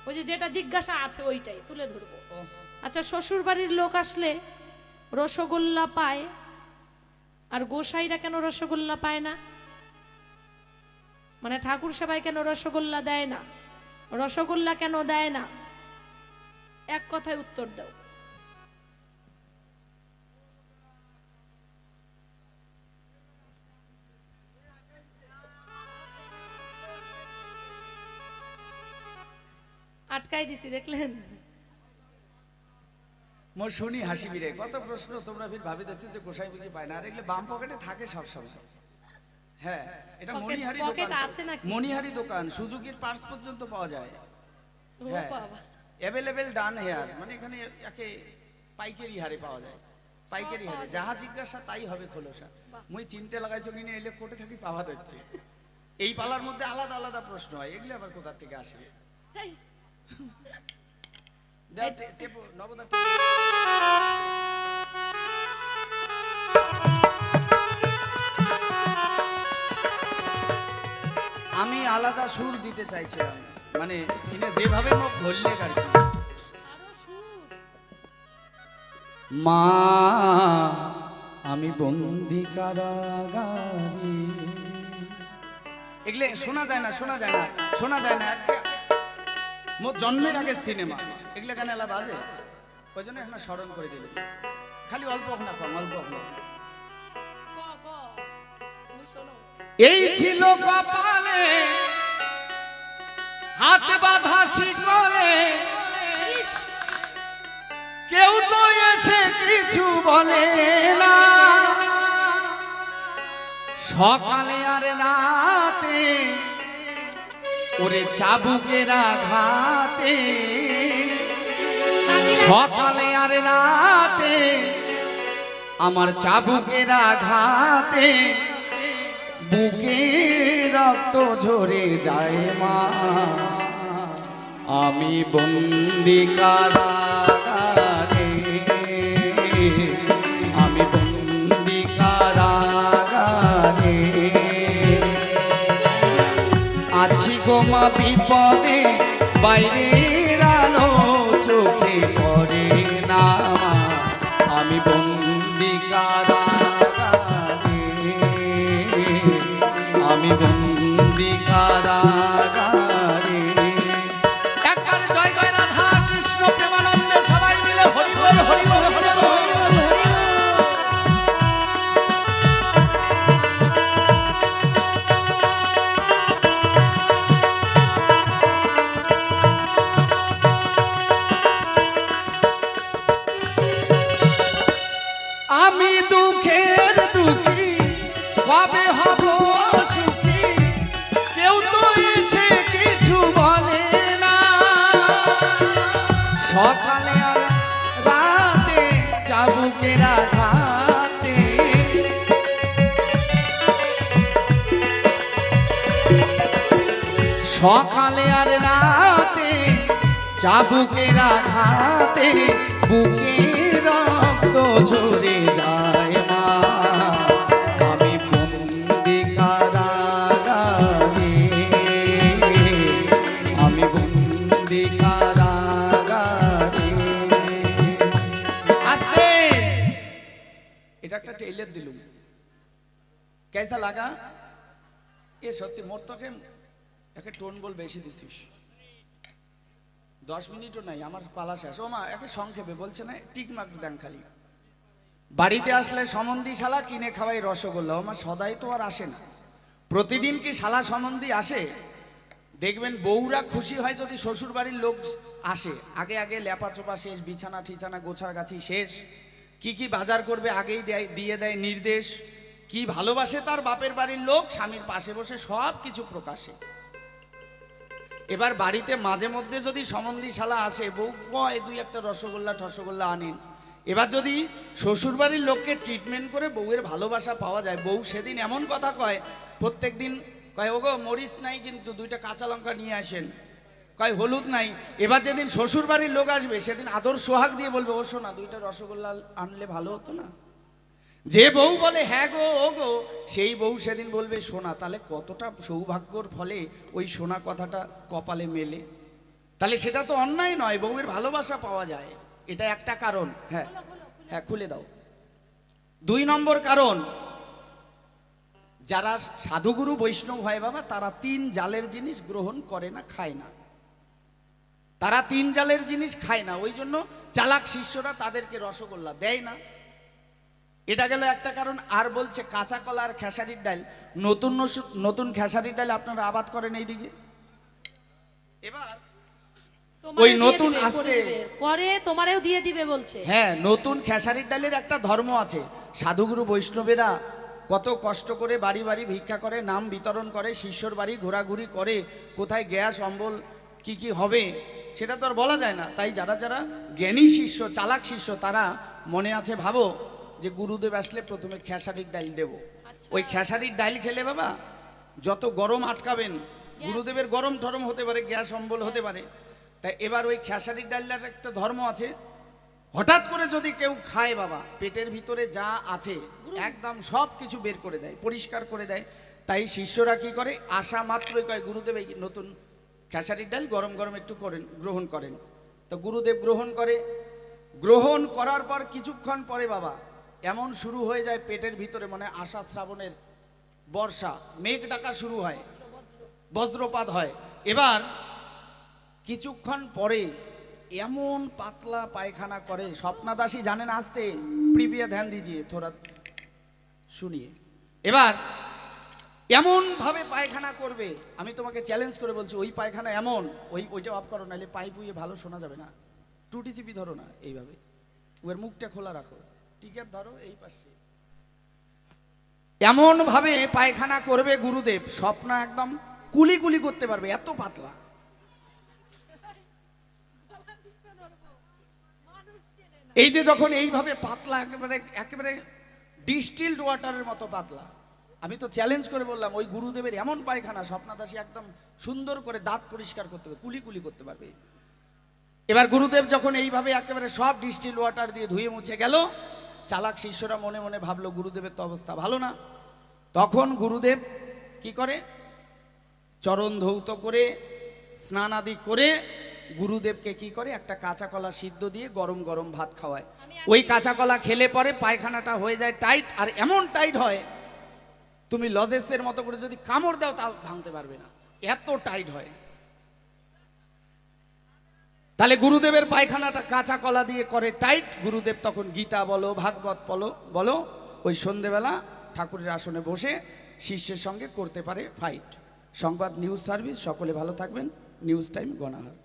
ওই যে যেটা জিজ্ঞাসা আছে ওইটাই তুলে ধরবো। আচ্ছা, শ্বশুর বাড়ির লোক আসলে রসগোল্লা পায়, আর গোসাইরা কেন রসগোল্লা পায় না? মানে ঠাকুর সবাই কেন রসগোল্লা দেয় না? রসগোল্লা কেন দেয় না? এক কথায় উত্তর দাও। আটকাই দিছি, দেখলেন? মোর শুনি হাসি বিরে কত প্রশ্ন তোমরা ফির ভাবি দিচ্ছে যে গোসাই বুঝি পায় না। আর এগুলো বাম পকেটে থাকে সব সময়। হ্যাঁ, এটা মণিহারি দোকান, মণিহারি দোকান, সুজুকির পার্স পর্যন্ত পাওয়া যায়। হ্যাঁ, অ্যাভেলেবেল ডান হেয়ার, মানে এখানে একে পাইকারি হারে পাওয়া যায়। পাইকারি হারে যাহা জিজ্ঞাসা তাই হবে খোলসা। মুই চিনতে লাগাইছো কিনে এলে কোটে থাকি পাওয়া যাচ্ছে। এই পালার মধ্যে আলাদা আলাদা প্রশ্ন হয়, এগুলো আবার কোথা থেকে আসবে? আমি আলাদা সুর দিতে চাইছিলাম, মানে যেভাবে মুখ ধরলে আর কি। মা আমি বন্দি কারাগারে, এগুলো শোনা যায় না, শোনা যায় না, শোনা যায় না। মোর জন্মের আগে সিনেমা এগুলো গানে এলা বাজে, ওই জন্য এখন স্মরণ করে দিল। খালি অল্প না কম, অল্প না। এই ছিল কপালে হাত বাঁধা শিকলে, কেউ তো এসে কিছু বলে না। সকালে আর রাতে ওরে চাবুকের আঘাতে, সকালে আর রাতে আমার চাবুকের আঘাতে বুকে রক্ত ঝরে যায় মা। আমি বন্দি কারাগারে, আমি বন্দি কারাগারে আছি গো মা বিপদে, বাইরের আলো চোখে পড়ে না মা। আমি বন্দি কারাগারে, আমি বন্দি কারাগারে। একবার জয় জয় রাধা কৃষ্ণ প্রেমানন্দে সবাই মিলে হরি বল হরি বল হরি বল। আমি দুঃখের দুঃখী কবে হব সুখী কেউ তো এসে কিছু বলে না, সকালে আর রাতে চাবুকের আঘাতে সকালে আর রাতে চাবুকের আঘাতে বুকে রক্ত ঝরে যায় মা, আমি বন্দি কারাগারে, আমি বন্দি কারাগারে। আস্তে এটা একটা টেইলার দিলুম, কেসা লাগা? এ সত্যি মোর তোকে একে টোন বল বেশি দিছিস, 10 মিনিটও নাই আমার পালা শেষ। ও মা একে সংক্ষেপে বলছে না, টিক মার্ক দেন খালি। বাড়িতে আসলে সম্বন্ধী শালা কিনে খাওয়াই রসগোল্লা। ও মা সদাই তো আর আসে না, প্রতিদিন কি শালা সম্বন্ধী আসে? দেখবেন বউরা খুশি হয় যদি শ্বশুর বাড়ির লোক আসে, আগে আগে ল্যাপাচোপা শেষ, বিছানা ঠিছানা গোছার গাছি শেষ, কি কি বাজার করবে আগেই দিয়ে দেয় নির্দেশ, কি ভালোবাসে তার বাপের বাড়ির লোক, স্বামীর পাশে বসে সব কিছু প্রকাশে। এবার বাড়িতে মাঝে মধ্যে যদি সম্বন্ধী শালা আসে, বউ কয় 2-1টা রসগোল্লা আনেন। এবার যদি শ্বশুর বাড়ির লোককে ট্রিটমেন্ট করে বউয়ের ভালোবাসা পাওয়া যায়, বউ সেদিন এমন কথা কয়, প্রত্যেক দিন কয় ওগো মরিচ নাই কিন্তু 2টা কাঁচা লঙ্কা নিয়ে আসেন, কয় হলুদ নাই। এবার যেদিন শ্বশুর বাড়ির লোক আসবে সেদিন আদর সোহাগ দিয়ে বলবে, ও শোনা 2টা রসগোল্লা আনলে ভালো হতো না। যে বউ বলে হ্যাঁ গো ও গো, সেই বউ সেদিন বলবে সোনা, তাহলে কতটা সৌভাগ্যর ফলে ওই সোনা কথাটা কপালে মেলে। তাহলে সেটা তো অন্যায় নয়, বউয়ের ভালোবাসা পাওয়া যায়, এটা একটা কারণ। হ্যাঁ হ্যাঁ খুলে দাও। 2 নম্বর কারণ, যারা সাধুগুরু বৈষ্ণব হয় বাবা, তারা 3 জালের জিনিস গ্রহণ করে না, খায় না। তারা 3 জালের জিনিস খায় না, ওই জন্য চালাক শিষ্যরা তাদেরকে রসগোল্লা দেয় না। এটা গেল একটা কারণ। আর বলছে কাঁচা কলা আর খেসারির ডাল, নতুন খেসারির ডাল আপনারা আবাদ করেন এইদিকে। এবার ওই নতুন আসতে পরে তোমারেও দিয়ে দিবে বলছে। হ্যাঁ, নতুন খেসারির ডালের একটা ধর্ম আছে। সাধুগুরু বৈষ্ণবেরা কত কষ্ট করে বাড়ি বাড়ি ভিক্ষা করে, নাম বিতরণ করে, শিষ্যর বাড়ি ঘোরাঘুরি করে, কোথায় গ্যাস অম্বল কি কি হবে সেটা তো আর বলা যায় না। তাই যারা যারা জ্ঞানী শিষ্য, চালাক শিষ্য, তারা মনে আছে ভাবো যে গুরুদেব আসলে প্রথমে খেসারির ডাল দেব। ওই খেসারির ডাল খেলে বাবা যত গরম আটকাবেন, গুরুদেবের গরম টরম হতে পারে, গ্যাস অম্বল হতে পারে। তাই এবার ওই খেসারির ডালের একটা ধর্ম আছে, হঠাৎ করে যদি কেউ খায় বাবা, পেটের ভিতরে যা আছে একদম সব কিছু বের করে দেয়, পরিষ্কার করে দেয়। তাই শিষ্যরা কি করে, আসা মাত্রই কয় গুরুদেব এই নতুন খেসারির ডাল গরম গরম একটু গ্রহণ করেন। তো গুরুদেব গ্রহণ করে, গ্রহণ করার পর কিছুক্ষণ পরে বাবা এমন শুরু হয়ে যায় পেটের ভিতরে, মানে আষাঢ় শ্রাবণের বর্ষা, মেঘ ডাকা শুরু হয়, বজ্রপাত হয়। এবার কিছুক্ষণ পরে এমন পাতলা পায়খানা করে, স্বপ্নাদাসী জানেন আসতে, প্রিপিয়া ধ্যান দিজিয়ে থোড়া শুনিয়ে। এবার এমন ভাবে পায়খানা করবে, আমি তোমাকে চ্যালেঞ্জ করে বলছি, ওই পায়খানা এমন, ওইটা অফ করো, নাহলে পাইপ উইয়ে ভালো শোনা যাবে না। টুটি চিপি ধরো না, এইভাবে ওর মুখটা খোলা রাখো, টিকেট ধরো এই পাশে। এমন ভাবে পায়খানা করবে গুরুদেব, স্বপ্ন একদম কুলি কুলি করতে পারবে, এত পাতলা। এই যে যখন এইভাবে পাতলা, একেবারে ডিস্টিলড ওয়াটারের মতো পাতলা, আমি তো চ্যালেঞ্জ করে বললাম ওই গুরুদেবের এমন পায়খানা স্বপ্নাদাসী একদম সুন্দর করে দাঁত পরিষ্কার করতে পারবে, কুলি কুলি করতে পারবে। এবার গুরুদেব যখন এইভাবে একেবারে সব ডিস্টিল ওয়াটার দিয়ে ধুয়ে মুছে গেল, চালাক শিষ্যরা মনে মনে ভাবলো গুরুদেবের তো অবস্থা ভালো না। তখন গুরুদেব কি করে, চরণ ধৌত করে স্নান আদি করে গুরুদেবকে কি করে, একটা কাঁচা কলা সিদ্ধ দিয়ে গরম গরম ভাত খাওয়ায়। ওই কাঁচা কলা খেলে পরে পায়খানাটা হয়ে যায় টাইট, আর এমন টাইট হয় তুমি লজেসের মতো করে যদি কামড় দাও তাও ভাঙতে পারবে না, এত টাইট হয়। তাহলে গুরুদেবের পায়খানাটা কাঁচা কলা দিয়ে করে টাইট। গুরুদেব তখন গীতা বলো, ভাগবত বলো, ওই সন্ধেবেলা ঠাকুরের আসনে বসে শিষ্যের সঙ্গে করতে পারে ফাইট। সংবাদ নিউজ সার্ভিস, সকলে ভালো থাকবেন। News time গণাহার।